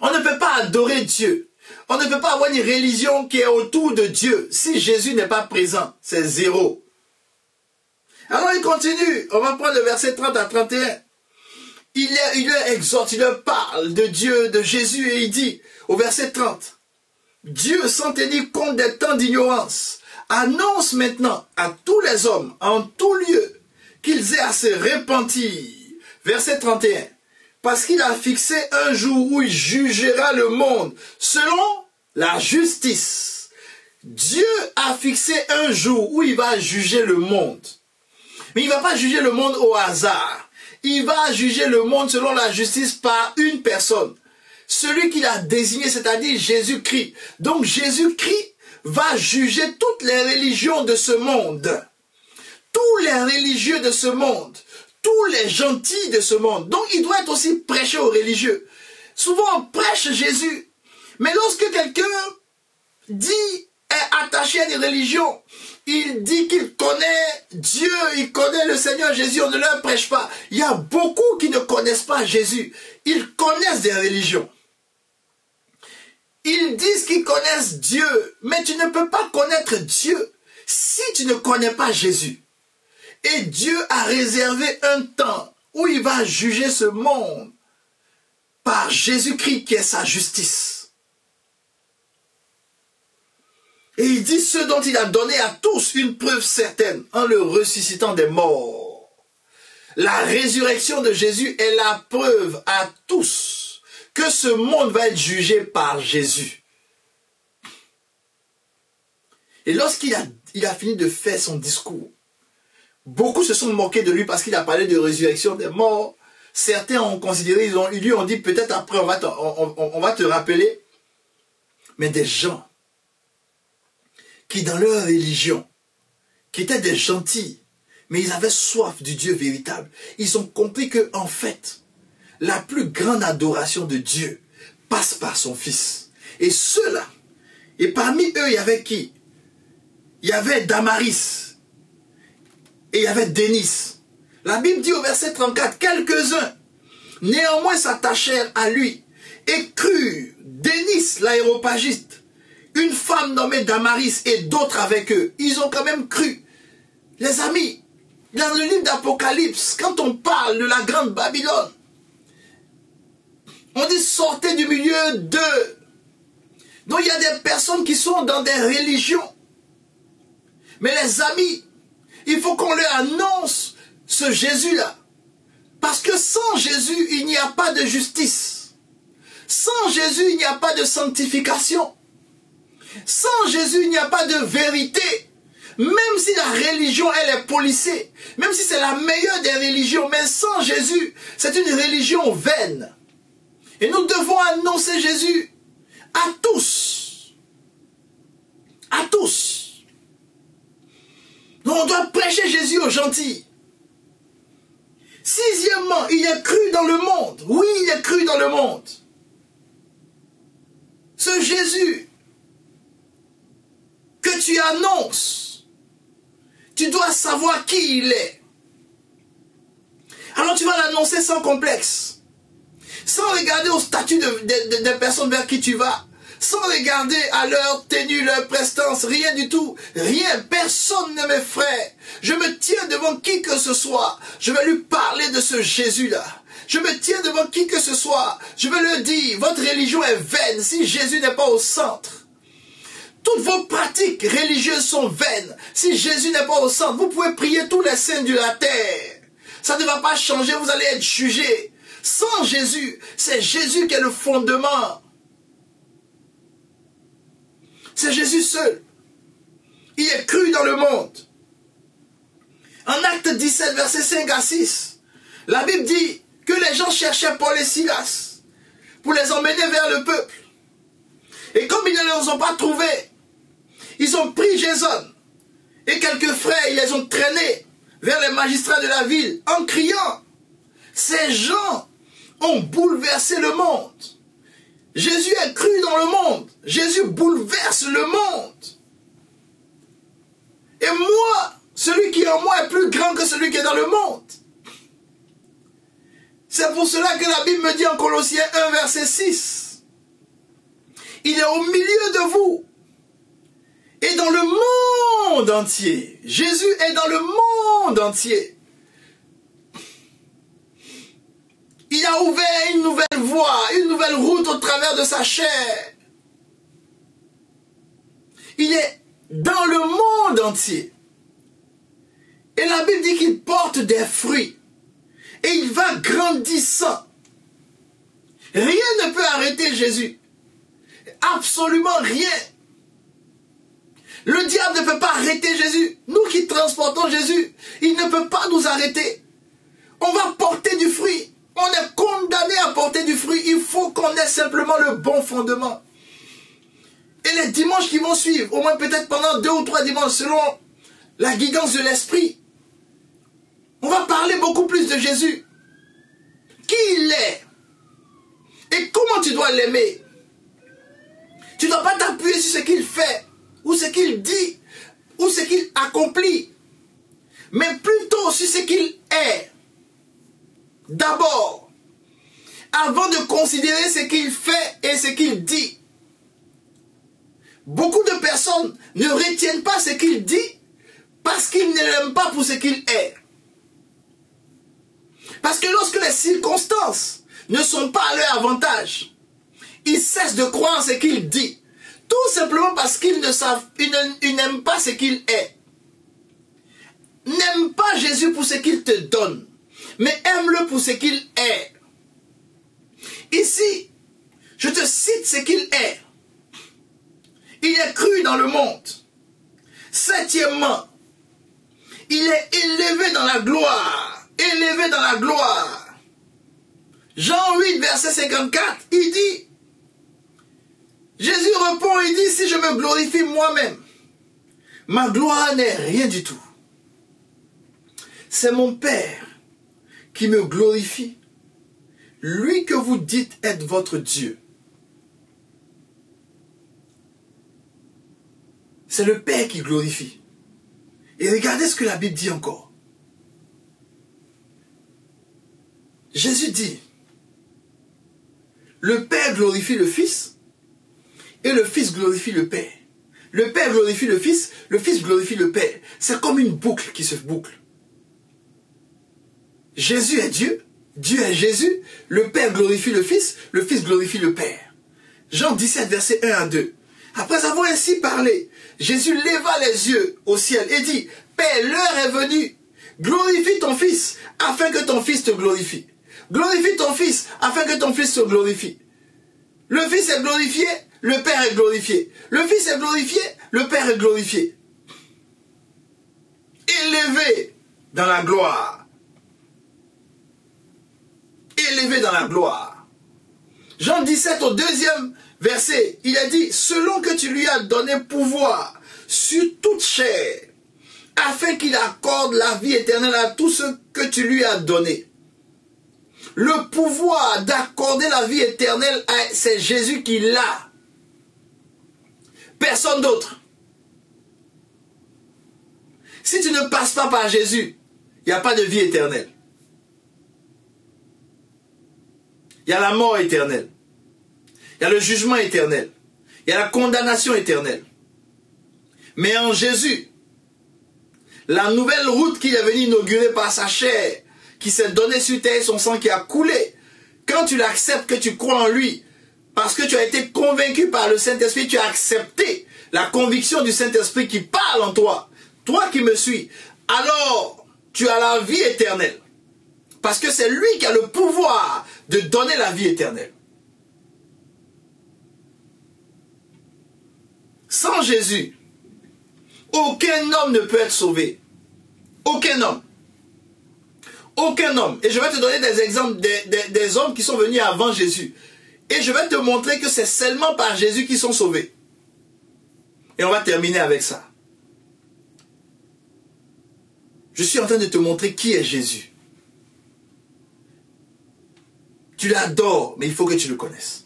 On ne peut pas adorer Dieu. On ne peut pas avoir une religion qui est autour de Dieu. Si Jésus n'est pas présent, c'est zéro. Alors il continue. On va prendre le verset 30 à 31. Il leur exhorte, il leur parle de Dieu, de Jésus, et il dit, au verset 30, « Dieu, sans tenir compte des temps d'ignorance, annonce maintenant à tous les hommes, en tout lieu, qu'ils aient à se repentir. » Verset 31, « Parce qu'il a fixé un jour où il jugera le monde, selon la justice. » Dieu a fixé un jour où il va juger le monde. Mais il ne va pas juger le monde au hasard. Il va juger le monde selon la justice par une personne. Celui qu'il a désigné, c'est-à-dire Jésus-Christ. Donc Jésus-Christ va juger toutes les religions de ce monde. Tous les religieux de ce monde. Tous les gentils de ce monde. Donc il doit être aussi prêché aux religieux. Souvent on prêche Jésus. Mais lorsque quelqu'un est attaché à une religion, il dit qu'il connaît Dieu, il connaît le Seigneur Jésus, on ne leur prêche pas. Il y a beaucoup qui ne connaissent pas Jésus. Ils connaissent des religions. Ils disent qu'ils connaissent Dieu, mais tu ne peux pas connaître Dieu si tu ne connais pas Jésus. Et Dieu a réservé un temps où il va juger ce monde par Jésus-Christ qui est sa justice. Et il dit ce dont il a donné à tous une preuve certaine en le ressuscitant des morts. La résurrection de Jésus est la preuve à tous que ce monde va être jugé par Jésus. Et lorsqu'il a fini de faire son discours, beaucoup se sont moqués de lui parce qu'il a parlé de résurrection des morts. Certains ont considéré, ils lui ont dit peut-être après on va te rappeler. Mais des gens qui dans leur religion, qui étaient des gentils, mais ils avaient soif du Dieu véritable. Ils ont compris que, en fait, la plus grande adoration de Dieu passe par son Fils. Et ceux-là, et parmi eux, il y avait qui? Il y avait Damaris, et il y avait Dénis. La Bible dit au verset 34, quelques-uns, néanmoins s'attachèrent à lui, et crurent Dénis, l'aéropagiste, une femme nommée Damaris et d'autres avec eux. Ils ont quand même cru. Les amis, dans le livre d'Apocalypse, quand on parle de la grande Babylone, on dit sortez du milieu Donc il y a des personnes qui sont dans des religions. Mais les amis, il faut qu'on leur annonce ce Jésus-là. Parce que sans Jésus, il n'y a pas de justice. Sans Jésus, il n'y a pas de sanctification. Sans Jésus, il n'y a pas de vérité. Même si la religion, elle est policée, même si c'est la meilleure des religions, mais sans Jésus, c'est une religion vaine. Et nous devons annoncer Jésus à tous. À tous. Donc on doit prêcher Jésus aux gentils. Sixièmement, il est cru dans le monde. Oui, il est cru dans le monde. Ce Jésus que tu annonces, tu dois savoir qui il est. Alors tu vas l'annoncer sans complexe. Sans regarder au statut des personnes vers qui tu vas. Sans regarder à leur tenue, leur prestance, rien du tout. Rien, personne ne m'effraie. Je me tiens devant qui que ce soit. Je vais lui parler de ce Jésus-là. Je me tiens devant qui que ce soit. Je vais lui dire, votre religion est vaine si Jésus n'est pas au centre. Toutes vos pratiques religieuses sont vaines si Jésus n'est pas au centre. Vous pouvez prier tous les saints de la terre. Ça ne va pas changer, vous allez être jugés. Sans Jésus, c'est Jésus qui est le fondement. C'est Jésus seul. Il est cru dans le monde. En Acte 17, versets 5 à 6, la Bible dit que les gens cherchaient Paul et Silas pour les emmener vers le peuple. Et comme ils ne les ont pas trouvés, ils ont pris Jason et quelques frères, ils les ont traînés vers les magistrats de la ville en criant. Ces gens ont bouleversé le monde. Jésus est cru dans le monde. Jésus bouleverse le monde. Et moi, celui qui est en moi est plus grand que celui qui est dans le monde. C'est pour cela que la Bible me dit en Colossiens 1, verset 6. Il est au milieu de vous. Et dans le monde entier. Jésus est dans le monde entier. Il a ouvert une nouvelle voie, une nouvelle route au travers de sa chair. Il est dans le monde entier. Et la Bible dit qu'il porte des fruits. Et il va grandissant. Rien ne peut arrêter Jésus. Absolument rien. Le diable ne peut pas arrêter Jésus. Nous qui transportons Jésus, il ne peut pas nous arrêter. On va porter du fruit. On est condamné à porter du fruit. Il faut qu'on ait simplement le bon fondement. Et les dimanches qui vont suivre, au moins peut-être pendant 2 ou 3 dimanches, selon la guidance de l'Esprit, on va parler beaucoup plus de Jésus. Qui il est et comment tu dois l'aimer. Tu ne dois pas t'appuyer sur ce qu'il fait, ou ce qu'il dit, ou ce qu'il accomplit, mais plutôt sur ce qu'il est. D'abord, avant de considérer ce qu'il fait et ce qu'il dit. Beaucoup de personnes ne retiennent pas ce qu'il dit parce qu'ils ne l'aiment pas pour ce qu'il est. Parce que lorsque les circonstances ne sont pas à leur avantage, ils cessent de croire ce qu'il dit. Tout simplement parce qu'ils n'aiment pas ce qu'il est. N'aime pas Jésus pour ce qu'il te donne, mais aime-le pour ce qu'il est. Ici, je te cite ce qu'il est. Il est cru dans le monde. Septièmement, il est élevé dans la gloire. Élevé dans la gloire. Jean 8, verset 54, il dit, Jésus répond, il dit, si je me glorifie moi-même, ma gloire n'est rien du tout. C'est mon Père qui me glorifie, lui que vous dites être votre Dieu. C'est le Père qui glorifie. Et regardez ce que la Bible dit encore. Jésus dit, le Père glorifie le Fils et le Fils glorifie le Père. Le Père glorifie le Fils glorifie le Père. C'est comme une boucle qui se boucle. Jésus est Dieu, Dieu est Jésus, le Père glorifie le Fils glorifie le Père. Jean 17, verset 1 à 2. Après avoir ainsi parlé, Jésus leva les yeux au ciel et dit, Père, l'heure est venue. Glorifie ton Fils, afin que ton Fils te glorifie. Glorifie ton Fils, afin que ton Fils te glorifie. Le Fils est glorifié, le Père est glorifié. Le Fils est glorifié, le Père est glorifié. Élevé dans la gloire. Élevé dans la gloire. Jean 17 au 2e verset, il a dit, selon que tu lui as donné pouvoir sur toute chair, afin qu'il accorde la vie éternelle à tous ceux que tu lui as donné. Le pouvoir d'accorder la vie éternelle, c'est Jésus qui l'a. Personne d'autre. Si tu ne passes pas par Jésus, il n'y a pas de vie éternelle. Il y a la mort éternelle. Il y a le jugement éternel. Il y a la condamnation éternelle. Mais en Jésus, la nouvelle route qu'il est venu inaugurer par sa chair, qui s'est donnée sur terre et son sang qui a coulé, quand tu l'acceptes, que tu crois en lui, parce que tu as été convaincu par le Saint-Esprit, tu as accepté la conviction du Saint-Esprit qui parle en toi, toi qui me suis, alors tu as la vie éternelle. Parce que c'est lui qui a le pouvoir de donner la vie éternelle. Sans Jésus, aucun homme ne peut être sauvé. Aucun homme. Aucun homme. Et je vais te donner des exemples des hommes qui sont venus avant Jésus. Et je vais te montrer que c'est seulement par Jésus qu'ils sont sauvés. Et on va terminer avec ça. Je suis en train de te montrer qui est Jésus. Tu l'adores, mais il faut que tu le connaisses.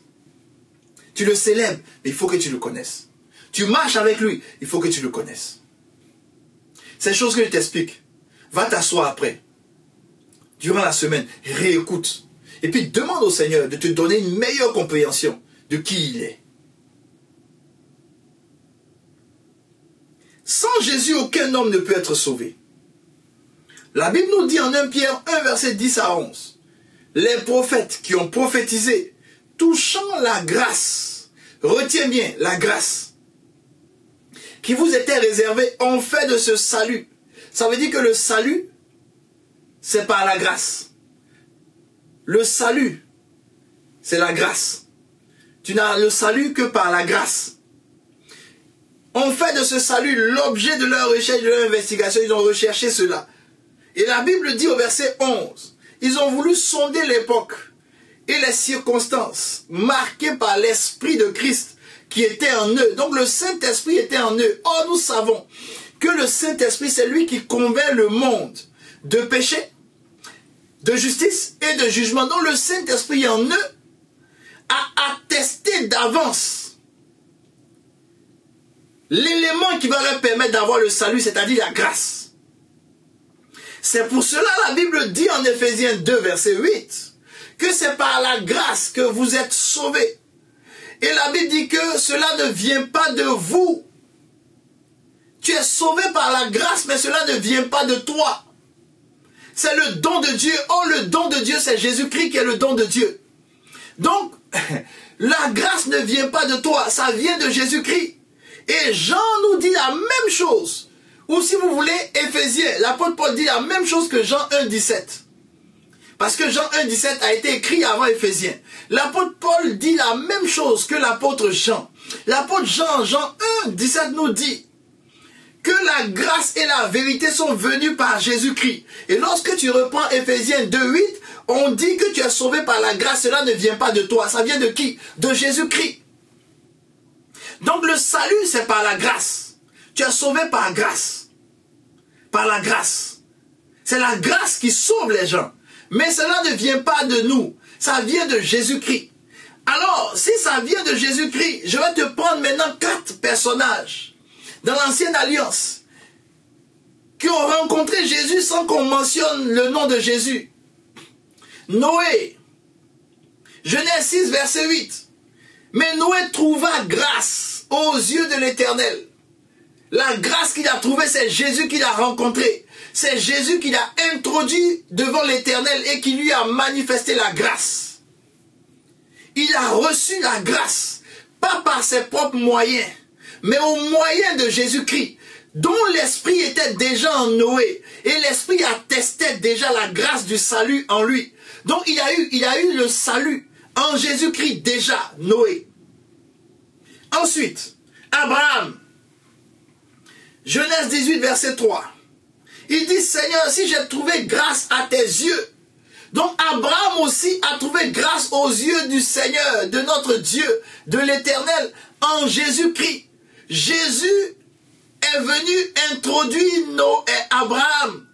Tu le célèbres, mais il faut que tu le connaisses. Tu marches avec lui, il faut que tu le connaisses. Ces choses que je t'explique, va t'asseoir après. Durant la semaine, réécoute. Et puis demande au Seigneur de te donner une meilleure compréhension de qui il est. Sans Jésus, aucun homme ne peut être sauvé. La Bible nous dit en 1 Pierre 1, verset 10 à 11, les prophètes qui ont prophétisé, touchant la grâce, retiens bien la grâce, qui vous était réservée, ont fait de ce salut. Ça veut dire que le salut, c'est par la grâce. Le salut, c'est la grâce. Tu n'as le salut que par la grâce. On fait de ce salut l'objet de leur recherche, de leur investigation. Ils ont recherché cela. Et la Bible dit au verset 11, ils ont voulu sonder l'époque et les circonstances marquées par l'Esprit de Christ qui était en eux. Donc le Saint-Esprit était en eux. Or nous savons que le Saint-Esprit, c'est lui qui convainc le monde de péché, de justice et de jugement. Donc le Saint-Esprit en eux a attesté d'avance l'élément qui va leur permettre d'avoir le salut, c'est-à-dire la grâce. C'est pour cela la Bible dit en Éphésiens 2, verset 8, que c'est par la grâce que vous êtes sauvés. Et la Bible dit que cela ne vient pas de vous. Tu es sauvé par la grâce, mais cela ne vient pas de toi. C'est le don de Dieu. Oh, le don de Dieu, c'est Jésus-Christ qui est le don de Dieu. Donc, la grâce ne vient pas de toi, ça vient de Jésus-Christ. Et Jean nous dit la même chose. Ou si vous voulez, Éphésiens, l'apôtre Paul dit la même chose que Jean 1, 17. Parce que Jean 1, 17 a été écrit avant Éphésiens. L'apôtre Paul dit la même chose que l'apôtre Jean. L'apôtre Jean, Jean 1, 17 nous dit que la grâce et la vérité sont venues par Jésus-Christ. Et lorsque tu reprends Éphésiens 2, 8, on dit que tu es sauvé par la grâce. Cela ne vient pas de toi. Ça vient de qui? De Jésus-Christ. Donc le salut, c'est par la grâce. Tu es sauvé par grâce. Par la grâce. C'est la grâce qui sauve les gens. Mais cela ne vient pas de nous. Ça vient de Jésus-Christ. Alors, si ça vient de Jésus-Christ, je vais te prendre maintenant 4 personnages dans l'ancienne alliance qui ont rencontré Jésus sans qu'on mentionne le nom de Jésus. Noé. Genèse 6, verset 8. Mais Noé trouva grâce aux yeux de l'Éternel. La grâce qu'il a trouvée, c'est Jésus qui l'a rencontré. C'est Jésus qui l'a introduit devant l'Éternel et qui lui a manifesté la grâce. Il a reçu la grâce pas par ses propres moyens, mais au moyen de Jésus-Christ, dont l'Esprit était déjà en Noé, et l'Esprit attestait déjà la grâce du salut en lui. Donc il y a eu le salut en Jésus-Christ déjà, Noé. Ensuite, Abraham, Genèse 18, verset 3. Il dit, Seigneur, si j'ai trouvé grâce à tes yeux. Donc Abraham aussi a trouvé grâce aux yeux du Seigneur, de notre Dieu, de l'Éternel, en Jésus-Christ. Jésus est venu introduire Abraham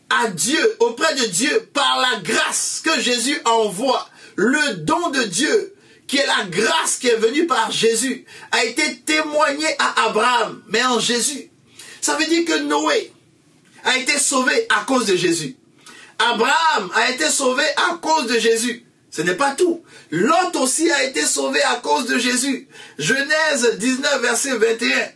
à Dieu, auprès de Dieu, par la grâce que Jésus envoie. Le don de Dieu, qui est la grâce qui est venue par Jésus, a été témoigné à Abraham, mais en Jésus. Ça veut dire que Noé a été sauvé à cause de Jésus. Abraham a été sauvé à cause de Jésus. Ce n'est pas tout. Lot aussi a été sauvé à cause de Jésus. Genèse 19, verset 21.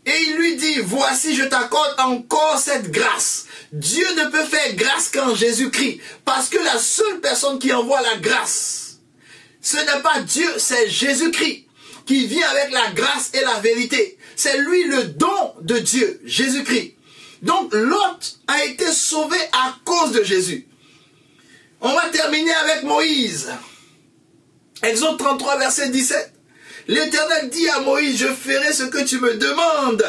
Et il lui dit, voici, je t'accorde encore cette grâce. Dieu ne peut faire grâce qu'en Jésus-Christ. Parce que la seule personne qui envoie la grâce, ce n'est pas Dieu, c'est Jésus-Christ, qui vient avec la grâce et la vérité. C'est lui le don de Dieu, Jésus-Christ. Donc Lot a été sauvé à cause de Jésus. On va terminer avec Moïse. Exode 33, verset 17. L'Éternel dit à Moïse, je ferai ce que tu me demandes,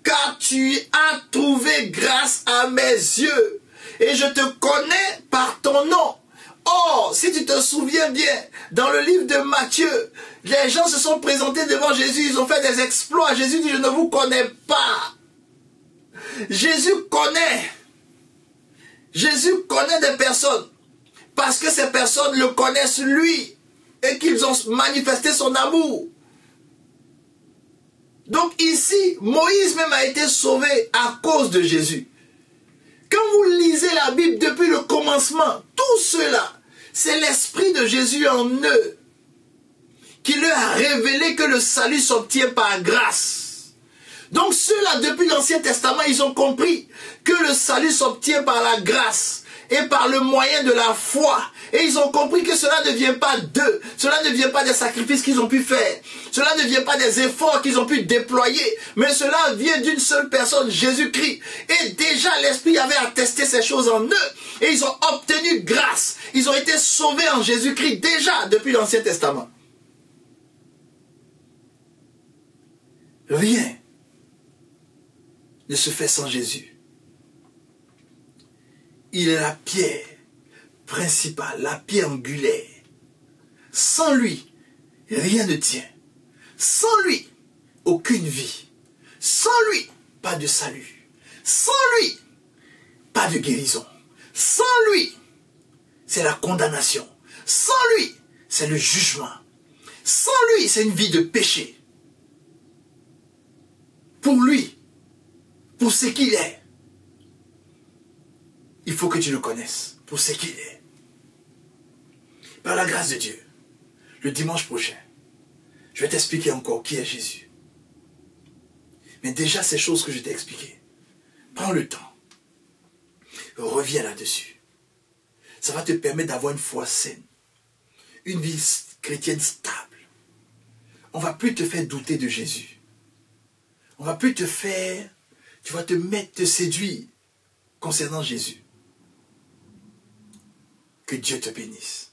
car tu as trouvé grâce à mes yeux, et je te connais par ton nom. Or, si tu te souviens bien, dans le livre de Matthieu, les gens se sont présentés devant Jésus, ils ont fait des exploits. Jésus dit, je ne vous connais pas. Jésus connaît. Jésus connaît des personnes, parce que ces personnes le connaissent lui, et qu'ils ont manifesté son amour. Donc ici, Moïse même a été sauvé à cause de Jésus. Quand vous lisez la Bible depuis le commencement, tout cela, c'est l'Esprit de Jésus en eux qui leur a révélé que le salut s'obtient par grâce. Donc ceux-là, depuis l'Ancien Testament, ils ont compris que le salut s'obtient par la grâce et par le moyen de la foi. Et ils ont compris que cela ne vient pas d'eux. Cela ne vient pas des sacrifices qu'ils ont pu faire. Cela ne vient pas des efforts qu'ils ont pu déployer. Mais cela vient d'une seule personne, Jésus-Christ. Et déjà l'Esprit avait attesté ces choses en eux. Et ils ont obtenu grâce. Ils ont été sauvés en Jésus-Christ déjà depuis l'Ancien Testament. Rien ne se fait sans Jésus. Il est la pierre principale, la pierre angulaire. Sans lui, rien ne tient. Sans lui, aucune vie. Sans lui, pas de salut. Sans lui, pas de guérison. Sans lui, c'est la condamnation. Sans lui, c'est le jugement. Sans lui, c'est une vie de péché. Pour lui, pour ce qu'il est, il faut que tu le connaisses pour ce qu'il est. Par la grâce de Dieu, le dimanche prochain, je vais t'expliquer encore qui est Jésus. Mais déjà, ces choses que je t'ai expliquées, prends le temps, reviens là-dessus. Ça va te permettre d'avoir une foi saine, une vie chrétienne stable. On ne va plus te faire douter de Jésus. On ne va plus te faire, tu vas te séduire concernant Jésus. Que Dieu te bénisse.